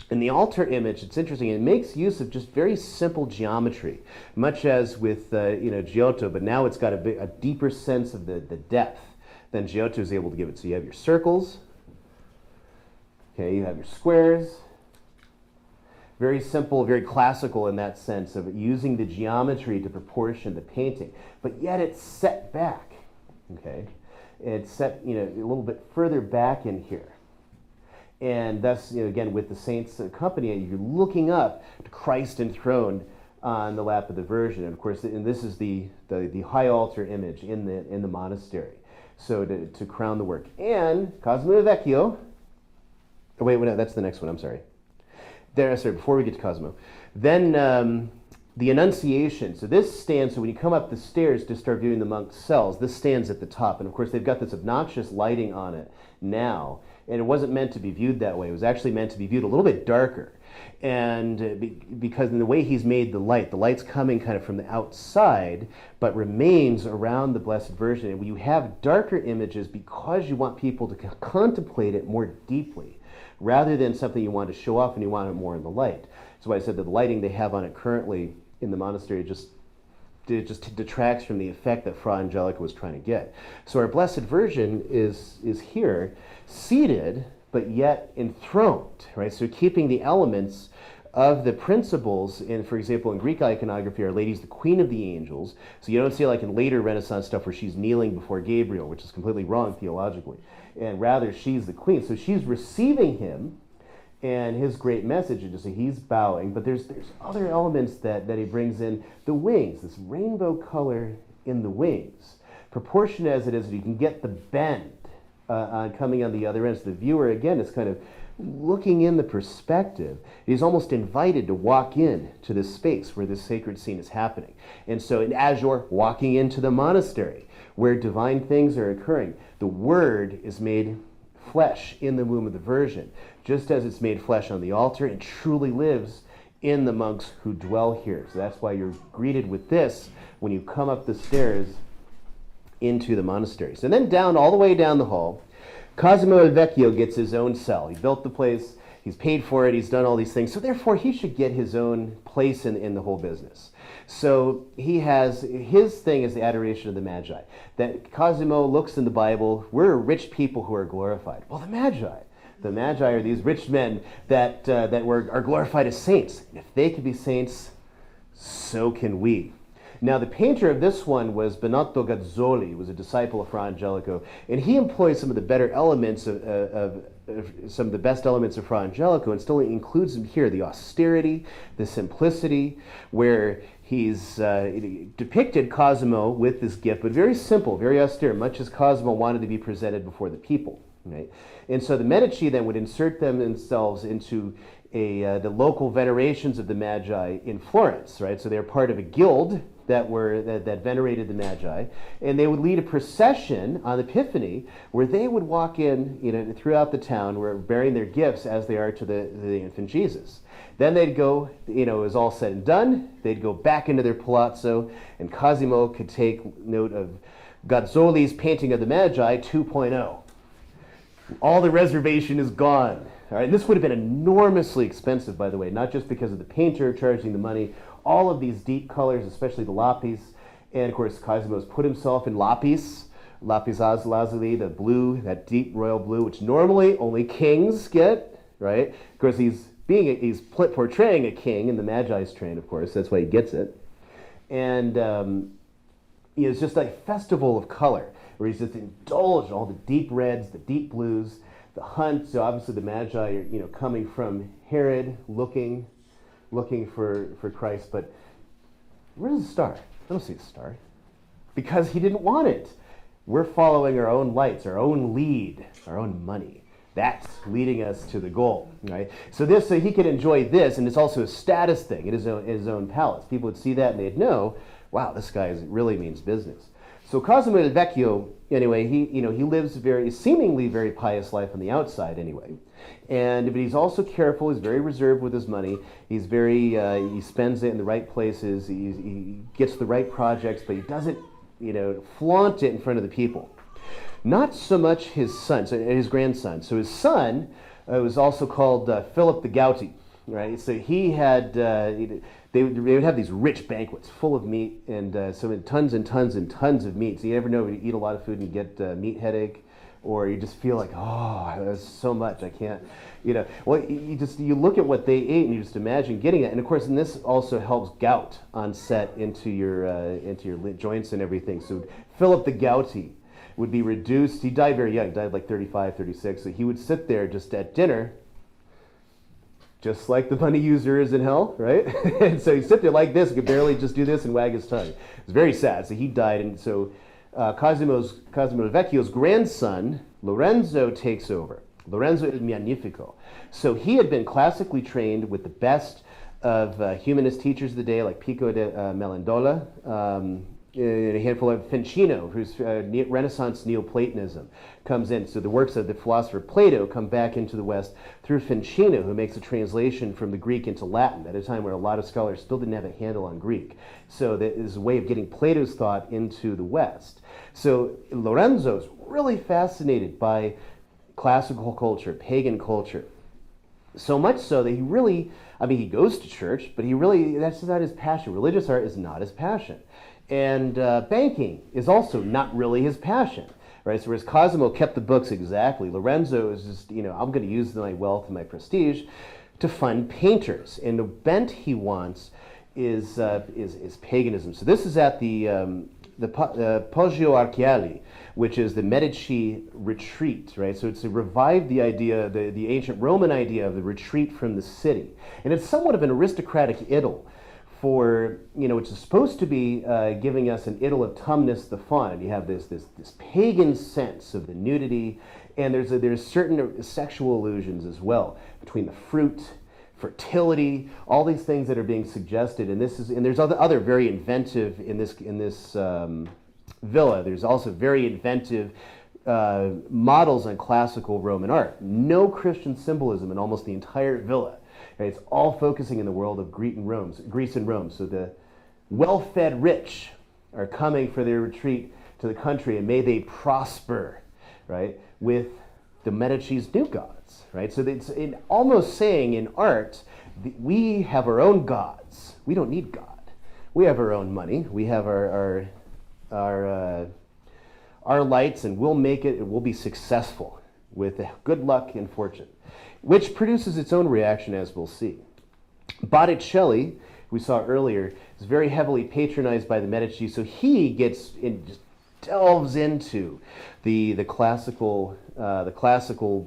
And the altar image, it's interesting, it makes use of just very simple geometry, much as with Giotto, but now it's got a deeper sense of the depth than Giotto is able to give it. So you have your circles, okay, you have your squares. Very simple, very classical in that sense of using the geometry to proportion the painting, but yet it's set back, okay? It's set, a little bit further back in here. And thus, again, with the saints accompanying, you're looking up to Christ enthroned on the lap of the Virgin. And of course, and this is the high altar image in the monastery. So to crown the work. And Cosimo Vecchio, oh wait, no, that's the next one, I'm sorry. Before we get to Cosimo. Then the Annunciation. So this stands, so when you come up the stairs to start viewing the monks' cells, this stands at the top. And of course, they've got this obnoxious lighting on it now. And it wasn't meant to be viewed that way. It was actually meant to be viewed a little bit darker. And because in the way he's made the light's coming kind of from the outside, but remains around the Blessed Virgin. And when you have darker images, because you want people to contemplate it more deeply, rather than something you want to show off and you want it more in the light. So why I said that the lighting they have on it currently in the monastery just detracts from the effect that Fra Angelico was trying to get. So our Blessed Virgin is here, seated, but yet enthroned, right? So keeping the elements of the principles in, for example, in Greek iconography, Our Lady's the Queen of the Angels. So you don't see like in later Renaissance stuff where she's kneeling before Gabriel, which is completely wrong theologically. And rather, she's the queen. So she's receiving him and his great message, and just he's bowing. But there's other elements that he brings in. The wings, this rainbow color in the wings. Proportionate as it is, you can get the bend coming on the other end. So the viewer, again, is kind of looking in the perspective. He's almost invited to walk in to this space where this sacred scene is happening. And so as you're walking into the monastery where divine things are occurring, the Word is made flesh in the womb of the Virgin, just as it's made flesh on the altar and truly lives in the monks who dwell here. So that's why you're greeted with this when you come up the stairs into the monasteries. And then down, all the way down the hall, Cosimo il Vecchio gets his own cell. He built the place, he's paid for it, he's done all these things, so therefore he should get his own place in the whole business. So he has, his thing is the adoration of the Magi. That Cosimo looks in the Bible, we're rich people who are glorified. Well, the Magi are these rich men that are glorified as saints. And if they can be saints, so can we. Now, the painter of this one was Benotto Gazzoli, who was a disciple of Fra Angelico, and he employs some of the better elements of some of the best elements of Fra Angelico, and still includes them here: the austerity, the simplicity, where he's depicted Cosimo with this gift, but very simple, very austere, much as Cosimo wanted to be presented before the people. Right? And so the Medici then would insert themselves into the local venerations of the Magi in Florence. Right? So they're part of a guild that venerated the Magi, and they would lead a procession on Epiphany where they would walk in, throughout the town, where bearing their gifts as they are to the infant Jesus. Then they'd go, it was all said and done, they'd go back into their palazzo, and Cosimo could take note of Gazzoli's painting of the Magi 2.0. All the reservation is gone. All right, and this would have been enormously expensive, by the way, not just because of the painter charging the money, all of these deep colors, especially the lapis, and of course Cosimo's put himself in lapis lazuli, the blue, that deep royal blue, which normally only kings get, right? Of course, he's portraying a king in the Magi's train, of course, that's why he gets it. And it's just a festival of color, where he's just indulged in all the deep reds, the deep blues, the hunt. So obviously the Magi are, coming from Herod, looking for Christ, but where's the star? I don't see the star. Because he didn't want it. We're following our own lights, our own lead, our own money. That's leading us to the goal, right? So he could enjoy this, and it's also a status thing in his own palace. People would see that and they'd know, wow, this guy really means business. So Cosimo il Vecchio, anyway, he lives a seemingly very pious life on the outside, anyway. But he's also careful. He's very reserved with his money. He's he spends it in the right places. He gets the right projects, but he doesn't, flaunt it in front of the people. Not so much his son, his grandson. So his son was also called Philip the Gouty, right? So he had. They would have these rich banquets full of meat, and tons and tons and tons of meat. So you never know, you eat a lot of food and you get a meat headache, or you just feel like, oh, that's so much, I can't, Well, you look at what they ate and you just imagine getting it. And of course, and this also helps gout on set into your joints and everything. So Philip the Gouty would be reduced. He died very young, died like 35, 36. So he would sit there just at dinner, just like the money user is in hell, right? And so he'd sit there like this, could barely just do this and wag his tongue. It's very sad. So he died, and so Cosimo il Vecchio's grandson, Lorenzo, takes over. Lorenzo il Magnifico. So he had been classically trained with the best of humanist teachers of the day, like Pico de Mirandola, and a handful of Ficino, whose Renaissance Neoplatonism comes in. So the works of the philosopher Plato come back into the West through Ficino, who makes a translation from the Greek into Latin at a time where a lot of scholars still didn't have a handle on Greek. So that is a way of getting Plato's thought into the West. So Lorenzo's really fascinated by classical culture, pagan culture. So much so that he really, he goes to church, but that's not his passion. Religious art is not his passion. And banking is also not really his passion, right? So whereas Cosimo kept the books exactly, Lorenzo is just, I'm going to use my wealth and my prestige to fund painters. And the bent he wants is paganism. So this is at the Poggio Archiali, which is the Medici retreat, right? So it's to revive the idea, the ancient Roman idea of the retreat from the city. And it's somewhat of an aristocratic idyll for, which is supposed to be giving us an idyll of Tumnus the Faun. You have this pagan sense of the nudity, and there's certain sexual allusions as well between the fruit, fertility, all these things that are being suggested. And there's other very inventive in this villa. There's also very inventive models on classical Roman art. No Christian symbolism in almost the entire villa. Right? It's all focusing in the world of Greece and Rome. So the well-fed rich are coming for their retreat to the country, and may they prosper, right, with the Medici's new gods, right? So it's almost saying in art, we have our own gods. We don't need God. We have our own money. We have our lights, and we'll make it, and we'll be successful with good luck and fortune, which produces its own reaction, as we'll see. Botticelli, we saw earlier, is very heavily patronized by the Medici, so he just delves into the classical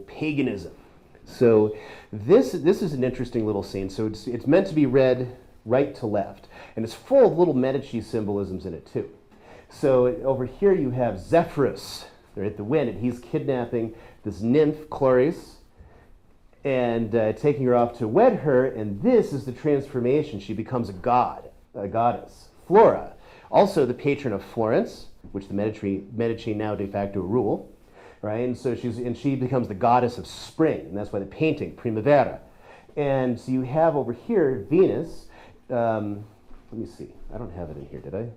paganism. So this is an interesting little scene. So it's meant to be read right to left, and it's full of little Medici symbolisms in it too. So over here you have Zephyrus, right, the wind, and he's kidnapping this nymph, Chloris, and taking her off to wed her, and this is the transformation. She becomes a goddess. Flora, also the patron of Florence, which the Medici now de facto rule, right? And so she becomes the goddess of spring, and that's why the painting, Primavera. And so you have over here Venus. Let me see. I don't have it in here, did I?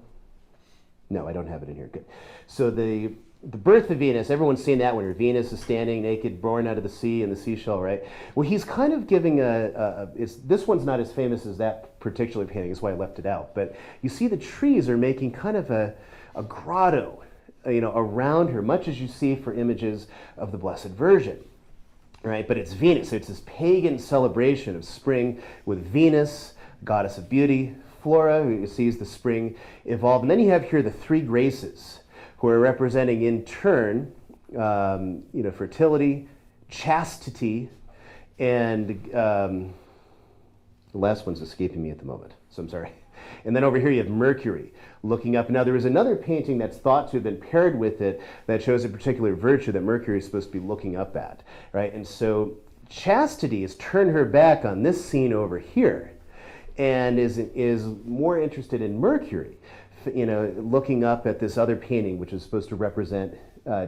No, I don't have it in here. Good. So the birth of Venus, everyone's seen that one, where Venus is standing naked, born out of the sea and the seashell, right? Well, he's kind of giving this one's not as famous as that particular painting, that's why I left it out. But you see the trees are making kind of a grotto, around her, much as you see for images of the Blessed Virgin, right? But it's Venus, so it's this pagan celebration of spring with Venus, goddess of beauty, Flora, who sees the spring evolve. And then you have here the three graces, who are representing in turn, fertility, chastity, and the last one's escaping me at the moment, so I'm sorry. And then over here you have Mercury looking up. Now there is another painting that's thought to have been paired with it that shows a particular virtue that Mercury is supposed to be looking up at, right? And so chastity is turned her back on this scene over here, and is more interested in Mercury, looking up at this other painting, which is supposed to represent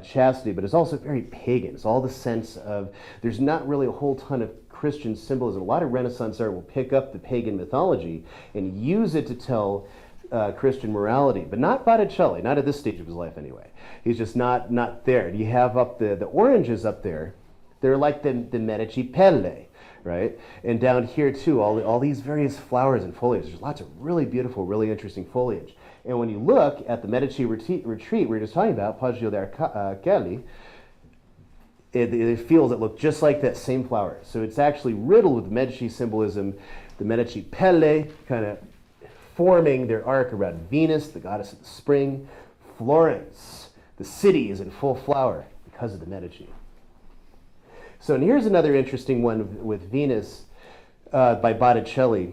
chastity, but it's also very pagan. It's all the sense of, there's not really a whole ton of Christian symbolism. A lot of Renaissance art will pick up the pagan mythology and use it to tell Christian morality, but not Botticelli, not at this stage of his life anyway. He's just not there. You have up the oranges up there, they're like the Medici Pelle, right? And down here too, all these various flowers and foliage. There's lots of really beautiful, really interesting foliage. And when you look at the Medici retreat we were just talking about, Poggio d'Archiali, it feels it looked just like that same flower. So it's actually riddled with Medici symbolism, the Medici Pelle kind of forming their arc around Venus, the goddess of the spring. Florence, the city, is in full flower because of the Medici. So and here's another interesting one with Venus by Botticelli.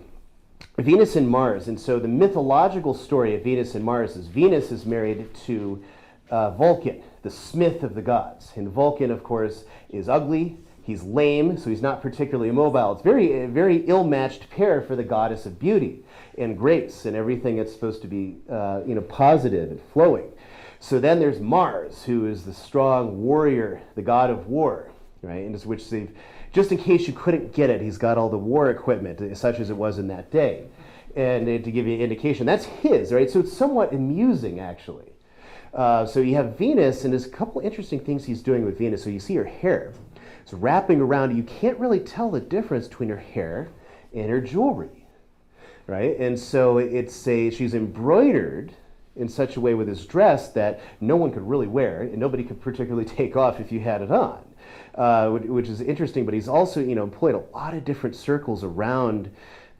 Venus and Mars. And so the mythological story of Venus and Mars is Venus is married to Vulcan, the smith of the gods. And Vulcan, of course, is ugly. He's lame, so he's not particularly mobile. It's a very ill-matched pair for the goddess of beauty and grace and everything that's supposed to be positive and flowing. So then there's Mars, who is the strong warrior, the god of war, right? And which they've, just in case you couldn't get it, he's got all the war equipment, such as it was in that day. And to give you an indication, that's his, right? So it's somewhat amusing, actually. So you have Venus, and there's a couple interesting things he's doing with Venus. So you see her hair. It's wrapping around. You can't really tell the difference between her hair and her jewelry, right? And so she's embroidered in such a way with this dress that no one could really wear, and nobody could particularly take off if you had it on. which is interesting. But he's also, employed a lot of different circles around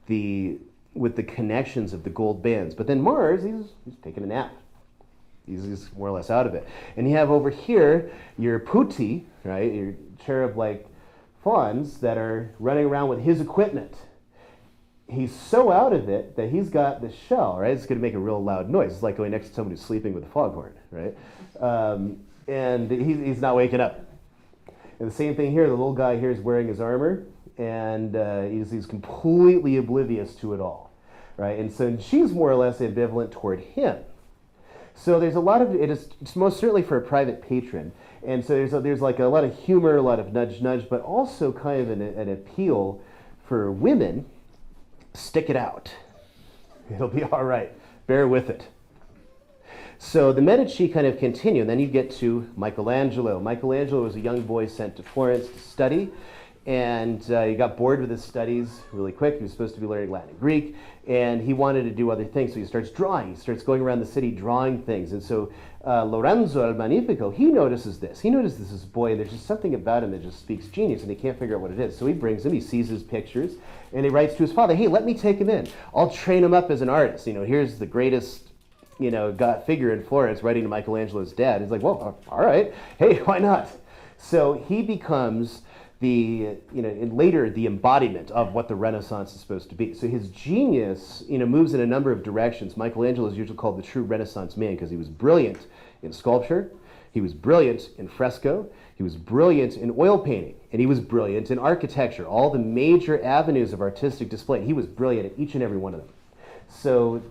with the connections of the gold bands. But then Mars, he's taking a nap. He's more or less out of it. And you have over here your putti, right, your cherub-like fawns that are running around with his equipment. He's so out of it that he's got the shell, right? It's going to make a real loud noise. It's like going next to someone who's sleeping with a foghorn, right? And he's not waking up. And the same thing here. The little guy here is wearing his armor, and he's completely oblivious to it all, right? And so she's more or less ambivalent toward him. So there's a lot of it's most certainly for a private patron, and so there's like a lot of humor, a lot of nudge, but also kind of an appeal for women. Stick it out. It'll be all right. Bear with it. So the Medici kind of continue, and then you get to Michelangelo. Michelangelo was a young boy sent to Florence to study, and he got bored with his studies really quick. He was supposed to be learning Latin and Greek, and he wanted to do other things, so he starts drawing. He starts going around the city drawing things, and so Lorenzo the Magnificent, he notices this. He notices this boy, and there's just something about him that just speaks genius, and he can't figure out what it is. So he brings him, he sees his pictures, and he writes to his father, hey, let me take him in. I'll train him up as an artist. Here's the greatest figure in Florence, writing to Michelangelo's dad. He's like, well, all right, hey, why not? So he becomes later the embodiment of what the Renaissance is supposed to be. So his genius, moves in a number of directions. Michelangelo is usually called the true Renaissance man because he was brilliant in sculpture, he was brilliant in fresco, he was brilliant in oil painting, and he was brilliant in architecture. All the major avenues of artistic display, he was brilliant at each and every one of them. So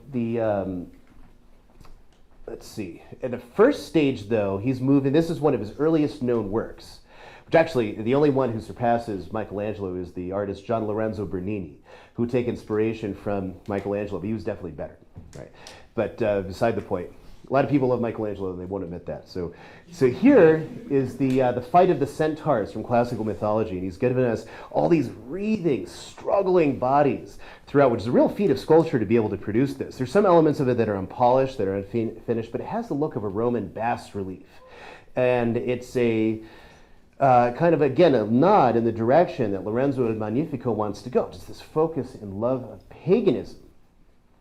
let's see. At the first stage, though, he's moving. This is one of his earliest known works, which actually, the only one who surpasses Michelangelo is the artist Gian Lorenzo Bernini, who take inspiration from Michelangelo, but he was definitely better, right? But beside the point, a lot of people love Michelangelo, and they won't admit that. So here is the fight of the centaurs from classical mythology, and he's given us all these wreathing, struggling bodies throughout, which is a real feat of sculpture to be able to produce this. There's some elements of it that are unpolished, that are unfinished, but it has the look of a Roman bas-relief. And it's a kind of, again, a nod in the direction that Lorenzo the Magnificent wants to go, just this focus and love of paganism,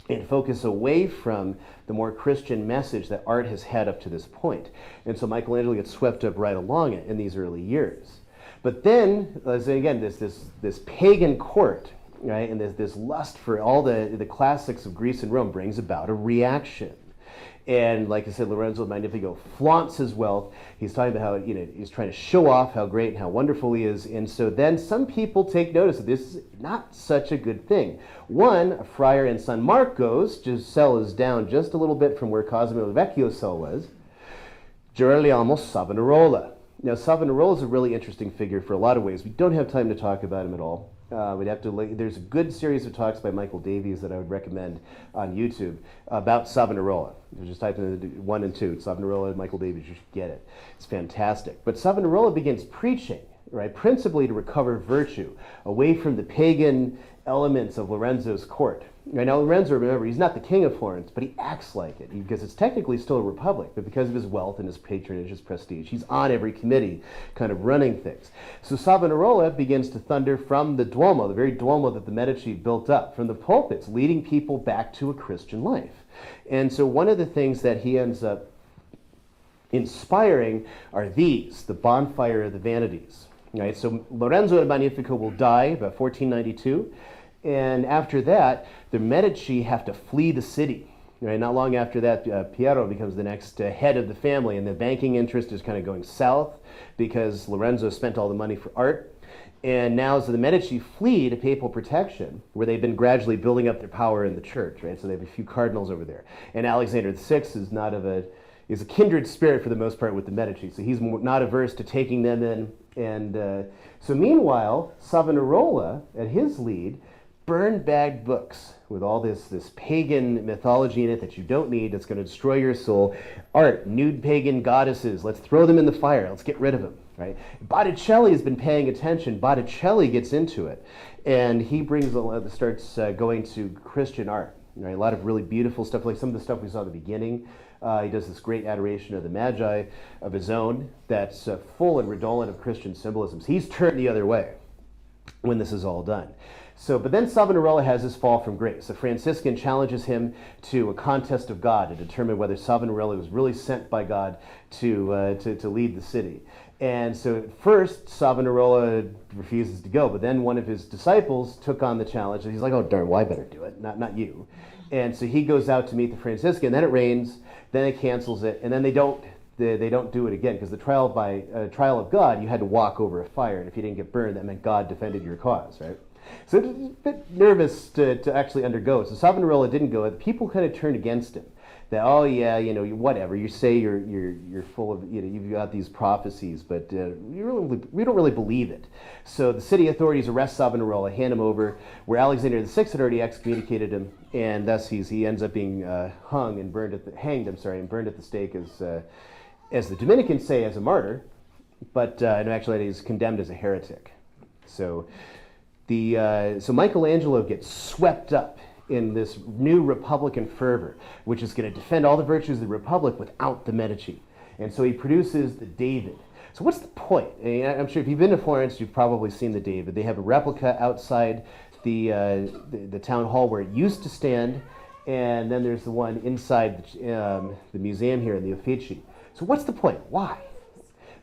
and focus away from the more Christian message that art has had up to this point. And so Michelangelo gets swept up right along it in these early years. But then, again, this pagan court, right, and this lust for all the classics of Greece and Rome brings about a reaction. And like I said, Lorenzo the Magnificent flaunts his wealth. He's talking about how, he's trying to show off how great and how wonderful he is. And so then some people take notice that this is not such a good thing. One, a friar in San Marco's cell is down just a little bit from where Cosimo Vecchio's cell was. Girolamo Savonarola. Now, Savonarola is a really interesting figure for a lot of ways. We don't have time to talk about him at all. There's a good series of talks by Michael Davies that I would recommend on YouTube about Savonarola. You just type in 1 and 2, Savonarola and Michael Davies, you should get it. It's fantastic. But Savonarola begins preaching, right, principally to recover virtue, away from the pagan elements of Lorenzo's court. Right now, Lorenzo, remember, he's not the king of Florence, but he acts like it, because it's technically still a republic, but because of his wealth and his patronage, his prestige, he's on every committee, kind of running things. So Savonarola begins to thunder from the Duomo, the very Duomo that the Medici built up, from the pulpits, leading people back to a Christian life. And so one of the things that he ends up inspiring are these, the bonfire of the vanities. Right? So Lorenzo the Magnificent will die about 1492, and after that, the Medici have to flee the city. Right? Not long after that, Piero becomes the next head of the family, and the banking interest is kind of going south because Lorenzo spent all the money for art. And now, so the Medici flee to papal protection, where they've been gradually building up their power in the church. Right? So they have a few cardinals over there. And Alexander VI is a kindred spirit for the most part with the Medici, so he's not averse to taking them in. And so meanwhile, Savonarola, at his lead, burned bagged books with all this pagan mythology in it that you don't need, that's going to destroy your soul. Art, nude pagan goddesses, let's throw them in the fire, let's get rid of them. Right? Botticelli has been paying attention. Botticelli gets into it, and he starts going to Christian art. right? A lot of really beautiful stuff, like some of the stuff we saw at the beginning. He does this great adoration of the Magi of his own that's full and redolent of Christian symbolisms. He's turned the other way when this is all done. So, but then Savonarola has his fall from grace. A Franciscan challenges him to a contest of God to determine whether Savonarola was really sent by God to lead the city. And so at first, Savonarola refuses to go, but then one of his disciples took on the challenge, and he's like, oh, darn, well, I better do it, not you. And so he goes out to meet the Franciscan, then it rains, then it cancels it, and then they don't do it again, because the trial of God, you had to walk over a fire, and if you didn't get burned, that meant God defended your cause, right? So it was a bit nervous to actually undergo. So Savonarola didn't go. People kind of turned against him. That, oh yeah, whatever. You say you're full of, you've got these prophecies, we don't really believe it. So the city authorities arrest Savonarola, hand him over, where Alexander VI had already excommunicated him, and thus he ends up being hanged and burned at the stake as the Dominicans say, as a martyr, but in actuality he's condemned as a heretic. So so Michelangelo gets swept up in this new Republican fervor, which is going to defend all the virtues of the Republic without the Medici. And so he produces the David. So what's the point? I'm sure if you've been to Florence, you've probably seen the David. They have a replica outside the town hall where it used to stand, and then there's the one inside the museum here in the Uffizi. So what's the point? Why?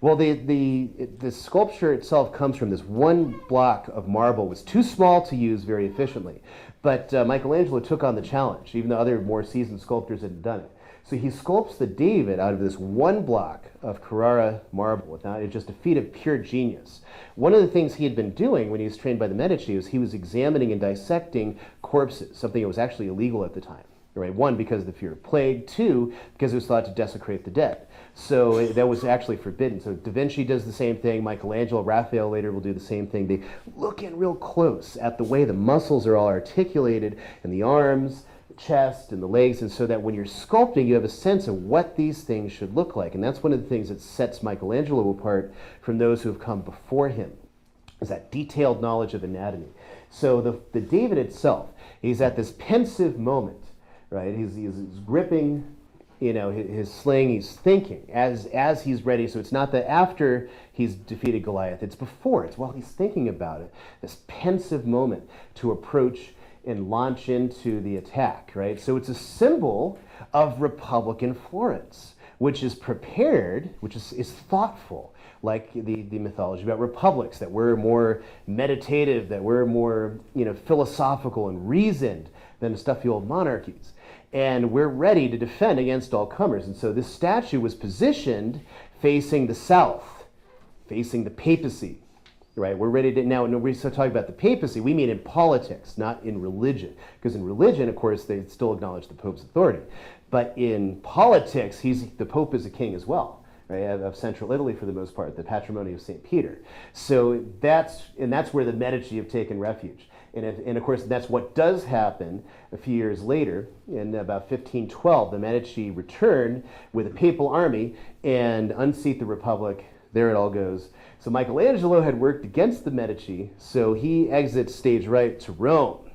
Well, the sculpture itself comes from this one block of marble. It was too small to use very efficiently. But Michelangelo took on the challenge, even though other more seasoned sculptors had done it. So he sculpts the David out of this one block of Carrara marble. It's just a feat of pure genius. One of the things he had been doing when he was trained by the Medici was he was examining and dissecting corpses, something that was actually illegal at the time. Right? One, because of the fear of plague. Two, because it was thought to desecrate the dead. So that was actually forbidden. So Da Vinci does the same thing. Michelangelo, Raphael later will do the same thing. They look in real close at the way the muscles are all articulated, and the arms, the chest, and the legs, and so that when you're sculpting, you have a sense of what these things should look like. And that's one of the things that sets Michelangelo apart from those who have come before him, is that detailed knowledge of anatomy. So the David itself, he's at this pensive moment. Right, he's gripping, his sling. He's thinking as he's ready. So it's not that after he's defeated Goliath; it's before. It's while he's thinking about it. This pensive moment to approach and launch into the attack. Right. So it's a symbol of Republican Florence, which is prepared, which is thoughtful, like the mythology about republics, that we're more meditative, that we're more philosophical and reasoned than the stuffy old monarchies. And we're ready to defend against all comers. And so this statue was positioned facing the south, facing the papacy, right? We're ready to, now when we start talking about the papacy, we mean in politics, not in religion. Because in religion, of course, they still acknowledge the Pope's authority. But in politics, the Pope is a king as well, right? Of central Italy for the most part, the patrimony of St. Peter. So that's where the Medici have taken refuge. And of course, that's what does happen a few years later. In about 1512, the Medici return with a papal army and unseat the Republic. There it all goes. So Michelangelo had worked against the Medici, so he exits stage right to Rome,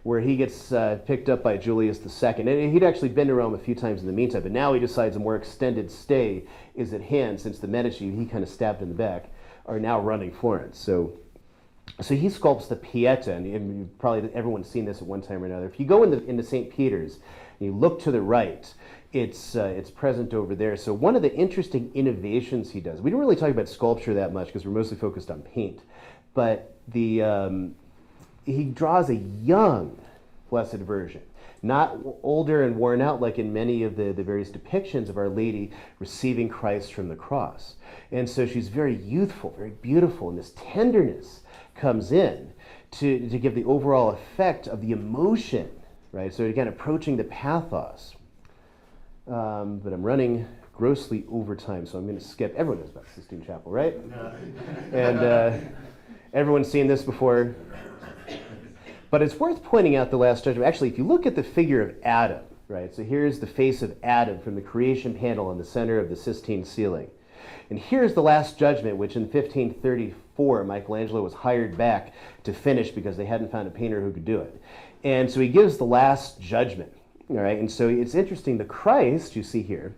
where he gets picked up by Julius II. And he'd actually been to Rome a few times in the meantime, but now he decides a more extended stay is at hand, since the Medici, he kind of stabbed in the back, are now running Florence. So he sculpts the Pieta, and probably everyone's seen this at one time or another. If you go into St. Peter's and you look to the right, it's present over there. So one of the interesting innovations he does, we don't really talk about sculpture that much because we're mostly focused on paint, but he draws a young Blessed Virgin, not older and worn out like in many of the various depictions of Our Lady receiving Christ from the cross. And so she's very youthful, very beautiful, and this tenderness comes in to give the overall effect of the emotion, right? So again, approaching the pathos. But I'm running grossly over time, so I'm going to skip. Everyone knows about Sistine Chapel, right? And everyone's seen this before. But it's worth pointing out the Last Judgment. Actually, if you look at the figure of Adam, right? So here's the face of Adam from the creation panel in the center of the Sistine ceiling. And here's the Last Judgment, which in 1534, Michelangelo was hired back to finish because they hadn't found a painter who could do it. And so he gives the last judgment. All right, and so it's interesting. The Christ you see here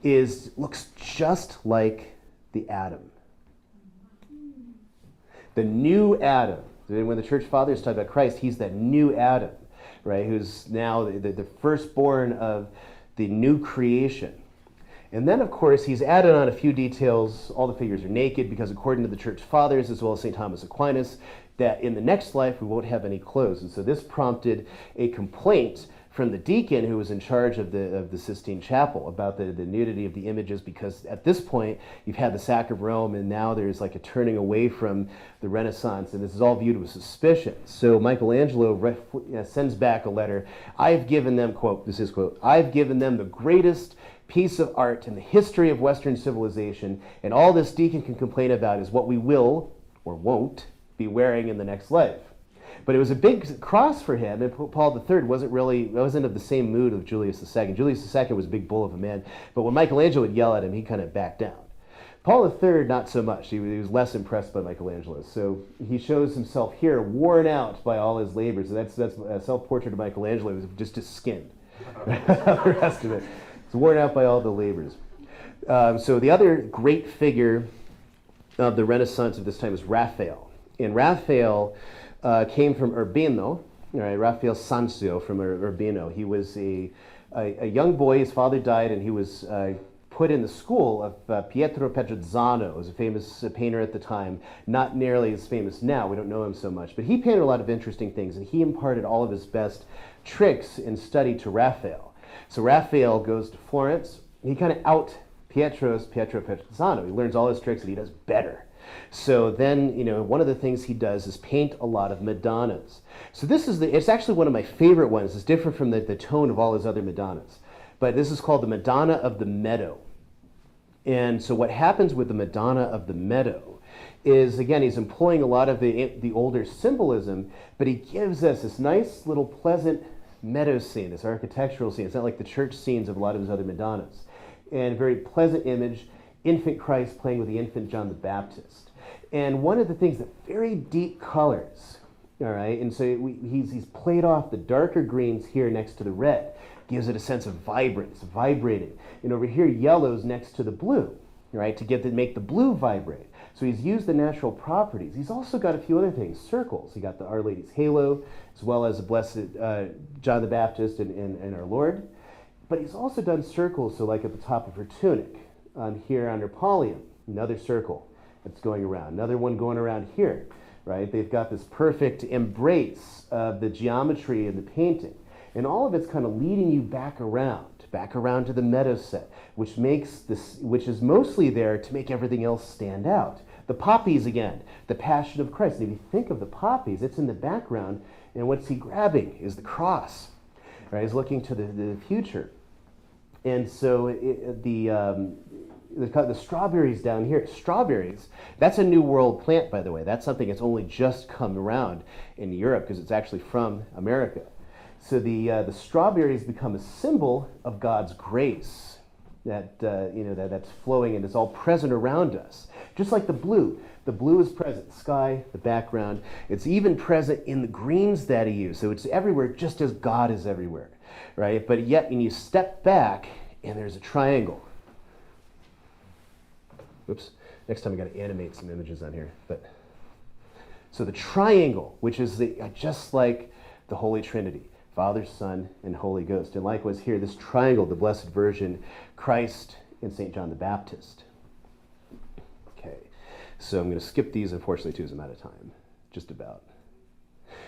looks just like the Adam, the new Adam. When the church fathers talk about Christ, he's that new Adam, right? Who's now the firstborn of the new creation. And then, of course, he's added on a few details. All the figures are naked because, according to the church fathers, as well as St. Thomas Aquinas, that in the next life we won't have any clothes. And so this prompted a complaint from the deacon who was in charge of the Sistine Chapel about the nudity of the images, because at this point you've had the sack of Rome, and now there's like a turning away from the Renaissance, and this is all viewed with suspicion. So Michelangelo sends back a letter. I've given them, quote, this is quote, I've given them the greatest piece of art in the history of Western civilization, and all this deacon can complain about is what we will, or won't, be wearing in the next life. But it was a big cross for him, and Paul III wasn't of the same mood of Julius II. Julius II was a big bull of a man, but when Michelangelo would yell at him, he kind of backed down. Paul III, not so much. He was less impressed by Michelangelo. So he shows himself here, worn out by all his labors. That's a self-portrait of Michelangelo. It was just his skin. The rest of it. It's worn out by all the labors. So the other great figure of the Renaissance of this time is Raphael. And Raphael came from Urbino, right? Raphael Sanzio from Urbino. He was a young boy. His father died, and he was put in the school of Pietro Petrozzano, who was a famous painter at the time, not nearly as famous now. We don't know him so much. But he painted a lot of interesting things, and he imparted all of his best tricks in study to Raphael. So Raphael goes to Florence. He kind of Pietro Petrozzano. He learns all his tricks, and he does better. So then, one of the things he does is paint a lot of Madonnas. So it's actually one of my favorite ones. It's different from the tone of all his other Madonnas. But this is called the Madonna of the Meadow. And so what happens with the Madonna of the Meadow is, again, he's employing a lot of the older symbolism, but he gives us this nice little pleasant meadow scene, this architectural scene. It's not like the church scenes of a lot of his other Madonnas. And a very pleasant image. Infant Christ playing with the infant John the Baptist. And one of the things, that very deep colors, all right, and so he's played off the darker greens here next to the red, gives it a sense of vibrance, vibrating. And over here, yellows next to the blue, right, to make the blue vibrate. So he's used the natural properties. He's also got a few other things, circles. He got the Our Lady's halo, as well as the Blessed John the Baptist and our Lord. But he's also done circles, so like at the top of her tunic, here on her pallium, another circle that's going around, another one going around here, right? They've got this perfect embrace of the geometry and the painting. And all of it's kind of leading you back around to the meadow set, which is mostly there to make everything else stand out. The poppies again, the Passion of Christ. And if you think of the poppies, it's in the background, and what's he grabbing is the cross, right? He's looking to the future. And so the strawberries down here, strawberries, that's a New World plant, by the way. That's something that's only just come around in Europe because it's actually from America. So the strawberries become a symbol of God's grace that's flowing and is all present around us. Just like the blue. The blue is present, sky, the background. It's even present in the greens that he used. So it's everywhere just as God is everywhere, right? But yet when you step back and there's a triangle. Oops, next time I got to animate some images on here. So the triangle, which is just like the Holy Trinity, Father, Son, and Holy Ghost. And likewise here, this triangle, the Blessed Virgin, Christ, and St. John the Baptist. Okay, so I'm going to skip these, unfortunately, too, as I'm out of time. Just about.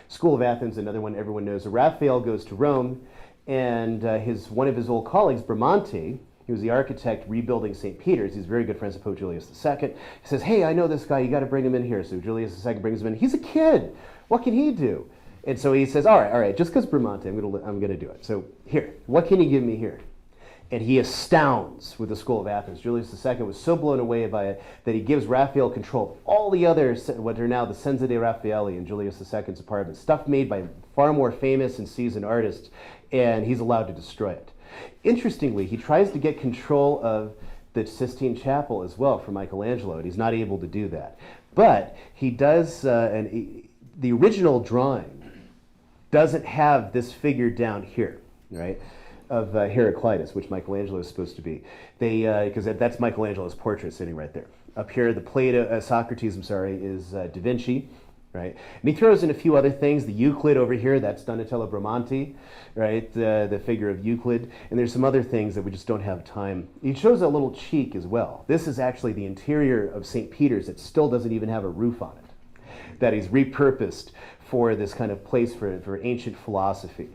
School of Athens, another one everyone knows. Raphael goes to Rome, and one of his old colleagues, Bramante, he was the architect rebuilding St. Peter's. He's very good friends with Pope Julius II. He says, hey, I know this guy. You got to bring him in here. So Julius II brings him in. He's a kid. What can he do? And so he says, all right, just because Bramante, I'm going to do it. So here, what can you give me here? And he astounds with the School of Athens. Julius II was so blown away by it that he gives Raphael control of all the other, what are now the Senza dei Raffaelli in Julius II's apartment, stuff made by far more famous and seasoned artists, and he's allowed to destroy it. Interestingly, he tries to get control of the Sistine Chapel as well from Michelangelo, and he's not able to do that. But he does, the original drawing doesn't have this figure down here, right, of Heraclitus, which Michelangelo is supposed to be. Because that's Michelangelo's portrait sitting right there. Up here, the Socrates, is Da Vinci, right? And he throws in a few other things. The Euclid over here, that's Donatello Bramante, right? The figure of Euclid. And there's some other things that we just don't have time. He shows a little cheek as well. This is actually the interior of St. Peter's that still doesn't even have a roof on it, that he's repurposed for this kind of place for ancient philosophy.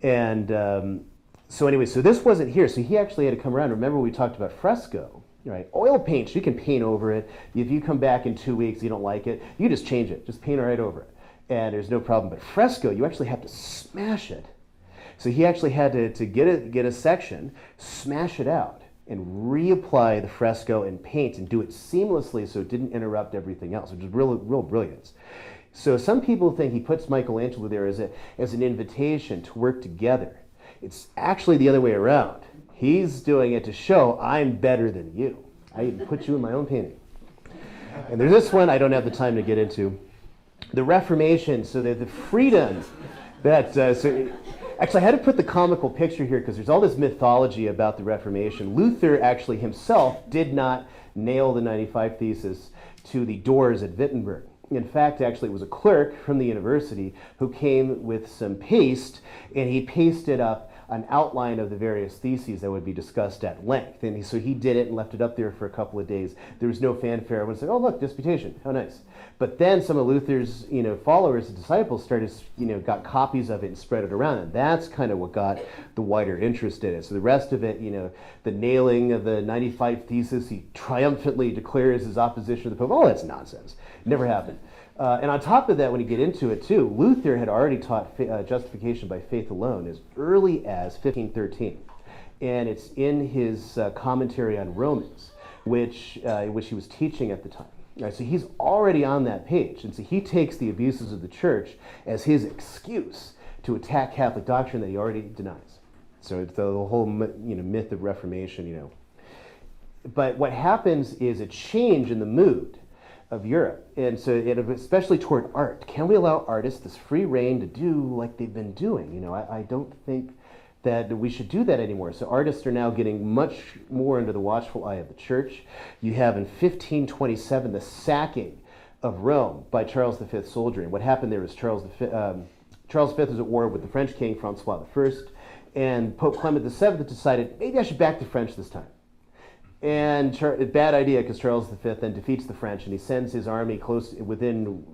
And so anyway, so this wasn't here. So he actually had to come around. Remember we talked about fresco. Right, oil paints, you can paint over it. If you come back in 2 weeks, you don't like it, you just change it, just paint right over it, and there's no problem. But fresco, you actually have to smash it. So he actually had to get a section, smash it out, and reapply the fresco and paint and do it seamlessly so it didn't interrupt everything else, which is real brilliance. So some people think he puts Michelangelo there as an invitation to work together. It's actually the other way around. He's doing it to show I'm better than you. I even put you in my own painting. And there's this one I don't have the time to get into. The Reformation, so the freedom that... actually, I had to put the comical picture here because there's all this mythology about the Reformation. Luther actually himself did not nail the 95 Thesis to the doors at Wittenberg. In fact, actually, it was a clerk from the university who came with some paste, and he pasted up an outline of the various theses that would be discussed at length. And so he did it and left it up there for a couple of days. There was no fanfare. Everyone said, oh, look, disputation, how nice. But then some of Luther's followers and disciples got copies of it and spread it around. And that's kind of what got the wider interest in it. So the rest of it, the nailing of the 95 Thesis, he triumphantly declares his opposition to the Pope. Oh, that's nonsense. It never happened. And on top of that, when you get into it too, Luther had already taught justification by faith alone as early as 1513. And it's in his commentary on Romans, which he was teaching at the time. Right, so he's already on that page. And so he takes the abuses of the church as his excuse to attack Catholic doctrine that he already denies. So it's the whole myth of Reformation. But what happens is a change in the mood of Europe, and so especially toward art. Can we allow artists this free reign to do like they've been doing? I don't think that we should do that anymore. So artists are now getting much more under the watchful eye of the church. You have in 1527 the sacking of Rome by Charles V's soldiery. And what happened there was Charles V was at war with the French king Francois I, and Pope Clement VII decided maybe I should back the French this time. And bad idea, because Charles V then defeats the French, and he sends his army close within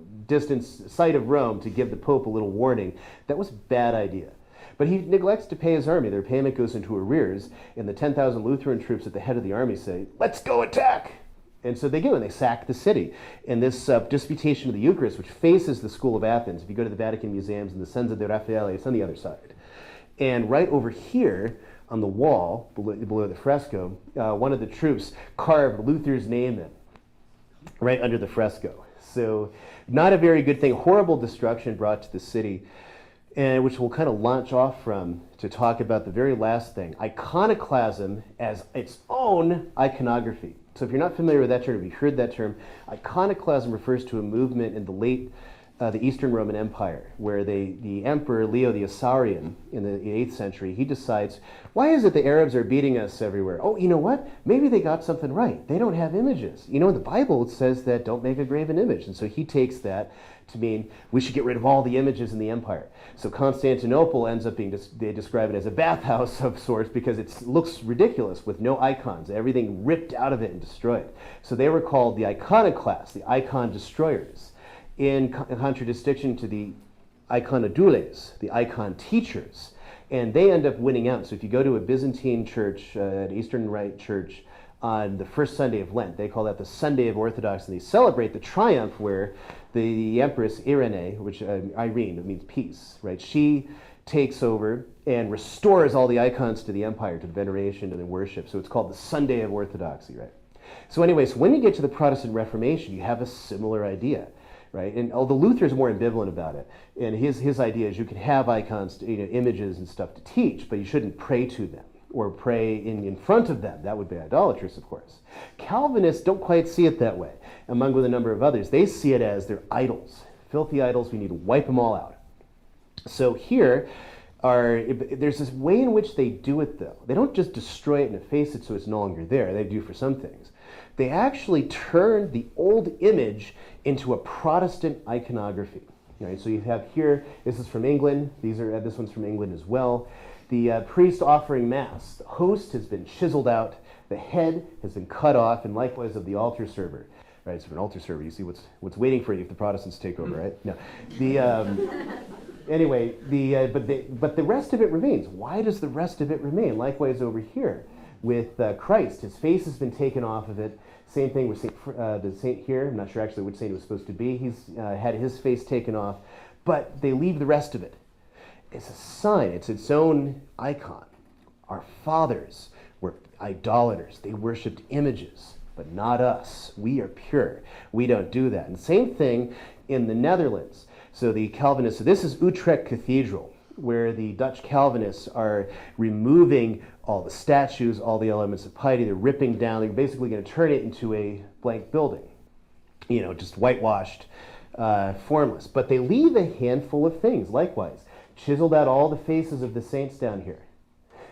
sight of Rome to give the Pope a little warning. That was a bad idea. But he neglects to pay his army. Their payment goes into arrears, and the 10,000 Lutheran troops at the head of the army say, let's go attack! And so they do, and they sack the city. And this disputation of the Eucharist, which faces the School of Athens, if you go to the Vatican museums and the Senza di Raphael, it's on the other side. And right over here, on the wall, below the fresco, one of the troops carved Luther's name in, right under the fresco. So not a very good thing. Horrible destruction brought to the city, and which we'll kind of launch off from to talk about the very last thing, iconoclasm as its own iconography. So if you're not familiar with that term, if you've heard that term, iconoclasm refers to a movement in the Eastern Roman Empire, where the emperor Leo the Isaurian in the 8th century, he decides, why is it the Arabs are beating us everywhere? Oh, you know what? Maybe they got something right. They don't have images. In the Bible it says that don't make a graven image. And so he takes that to mean we should get rid of all the images in the empire. So Constantinople ends up being, they describe it as a bathhouse of sorts because it looks ridiculous with no icons, everything ripped out of it and destroyed. So they were called the iconoclasts, the icon destroyers, in contradistinction to the iconodules, the icon teachers. And they end up winning out. So if you go to a Byzantine church, an Eastern Rite church, on the first Sunday of Lent, they call that the Sunday of Orthodoxy, and they celebrate the triumph where the Empress Irene, which Irene, it means peace, right? She takes over and restores all the icons to the empire, to the veneration, to the worship. So it's called the Sunday of Orthodoxy, right? So anyways, when you get to the Protestant Reformation, you have a similar idea. Right, and although Luther's more ambivalent about it, and his idea is you can have icons, images and stuff to teach, but you shouldn't pray to them or pray in front of them. That would be idolatrous, of course. Calvinists don't quite see it that way. Among with a number of others, they see it as they're idols, filthy idols. We need to wipe them all out. So here there's this way in which they do it though. They don't just destroy it and efface it so it's no longer there. They do for some things. They actually turn the old image into a Protestant iconography. Right? So you have here, this is from England. This one's from England as well. The priest offering mass. The host has been chiseled out. The head has been cut off, and likewise of the altar server. Right, so an altar server, you see what's waiting for you if the Protestants take over, right? No, anyway, but the rest of it remains. Why does the rest of it remain? Likewise over here with Christ, his face has been taken off of it. Same thing with the saint here. I'm not sure actually which saint it was supposed to be. He's had his face taken off, but they leave the rest of it. It's a sign. It's its own icon. Our fathers were idolaters. They worshipped images. But not us. We are pure. We don't do that. And same thing in the Netherlands. So the Calvinists, so this is Utrecht Cathedral, where the Dutch Calvinists are removing all the statues, all the elements of piety. They're ripping down. They're basically going to turn it into a blank building, just whitewashed, formless. But they leave a handful of things, likewise. Chiseled out all the faces of the saints down here.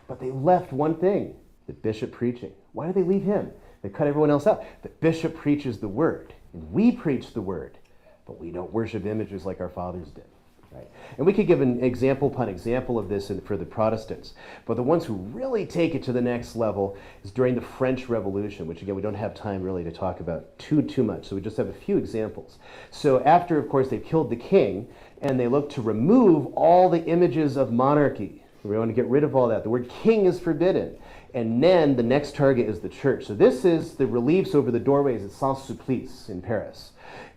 But they left one thing, the bishop preaching. Why did they leave him? They cut everyone else out. The bishop preaches the word, and we preach the word, but we don't worship images like our fathers did. Right? And we could give an example upon example of this for the Protestants, but the ones who really take it to the next level is during the French Revolution, which again we don't have time really to talk about too much, so we just have a few examples. So after, of course, they killed the king, and they looked to remove all the images of monarchy. We want to get rid of all that. The word king is forbidden. And then the next target is the church. So this is the reliefs over the doorways at Saint-Sulpice in Paris.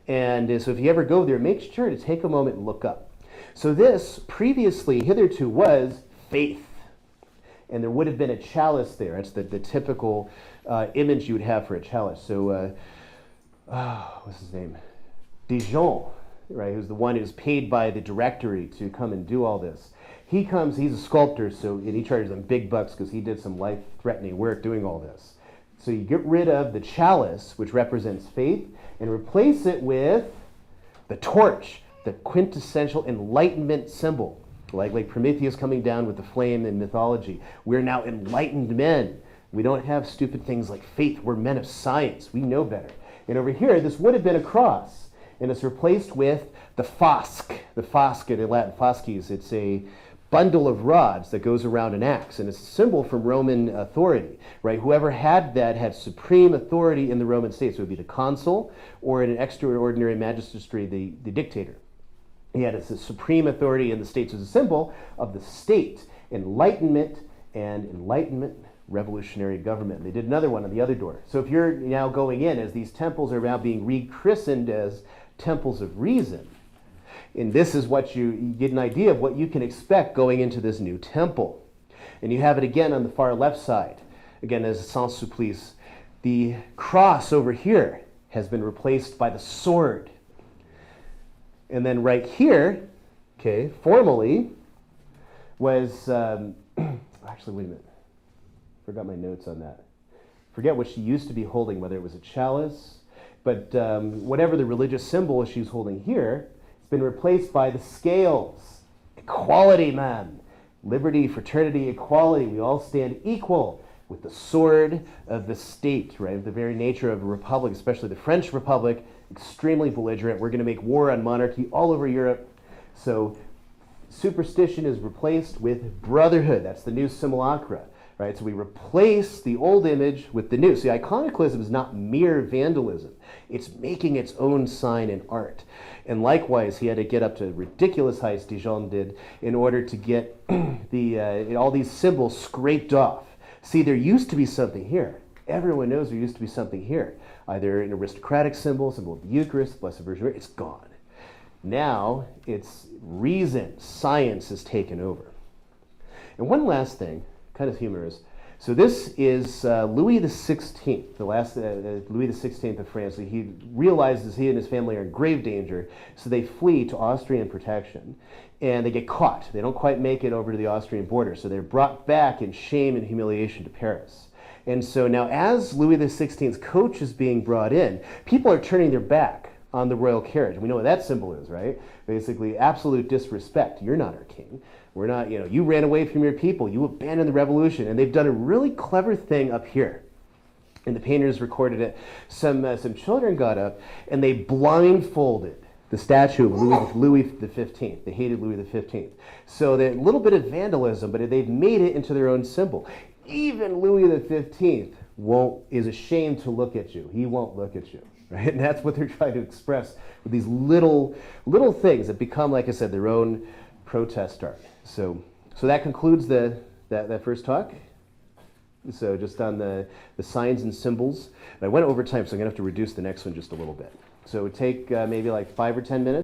And so if you ever go there, make sure to take a moment and look up. So this previously, hitherto, was faith. And there would have been a chalice there. That's the typical image you would have for a chalice. So, what's his name? Dijon, right, who's the one who's paid by the directory to come and do all this. He comes, he's a sculptor, and he charges them big bucks because he did some life-threatening work doing all this. So you get rid of the chalice, which represents faith, and replace it with the torch, the quintessential Enlightenment symbol. Like Prometheus coming down with the flame in mythology. We're now enlightened men. We don't have stupid things like faith. We're men of science. We know better. And over here, this would have been a cross, and it's replaced with the fasce. The fasce, in Latin, fasces, it's a bundle of rods that goes around an axe, and it's a symbol from Roman authority, right? Whoever had that had supreme authority in the Roman state. So it would be the consul, or in an extraordinary magistracy, the dictator. He had a supreme authority in the states as a symbol of the state, enlightenment, revolutionary government. They did another one on the other door. So if you're now going in, as these temples are now being rechristened as temples of reason, and this is what you get an idea of what you can expect going into this new temple. And you have it again on the far left side, again as Saint-Sulpice. The cross over here has been replaced by the sword. And then right here, okay, formally, was, actually, wait a minute. Forgot my notes on that. Forget what she used to be holding, whether it was a chalice, but whatever the religious symbol she's holding here, it's been replaced by the scales. Equality, man. Liberty, fraternity, equality. We all stand equal with the sword of the state, right? The very nature of a republic, especially the French Republic, extremely belligerent. We're going to make war on monarchy all over Europe. So superstition is replaced with brotherhood. That's the new simulacra, right? So we replace the old image with the new. See, iconoclasm is not mere vandalism. It's making its own sign in art. And likewise, he had to get up to ridiculous heights, Dijon did, in order to get all these symbols scraped off. See, there used to be something here. Everyone knows there used to be something here. Either an aristocratic symbol of the Eucharist, Blessed Virgin Mary. It's gone. Now, it's reason, science has taken over. And one last thing, kind of humorous. So this is Louis XVI, the last Louis XVI of France. So he realizes he and his family are in grave danger, so they flee to Austrian protection, and they get caught. They don't quite make it over to the Austrian border, so they're brought back in shame and humiliation to Paris. And so now as Louis XVI's coach is being brought in, people are turning their back on the royal carriage. And we know what that symbol is, right? Basically, absolute disrespect. You're not our king. We're not, you ran away from your people. You abandoned the revolution. And they've done a really clever thing up here. And the painters recorded it. Some children got up and they blindfolded the statue of Louis XV. They hated Louis XV. So a little bit of vandalism, but they've made it into their own symbol. Even Louis XV is ashamed to look at you. He won't look at you, right? And that's what they're trying to express with these little things that become, like I said, their own protest art. So that concludes that first talk. So just on the signs and symbols. And I went over time, so I'm going to have to reduce the next one just a little bit. So it would take maybe like 5 or 10 minutes.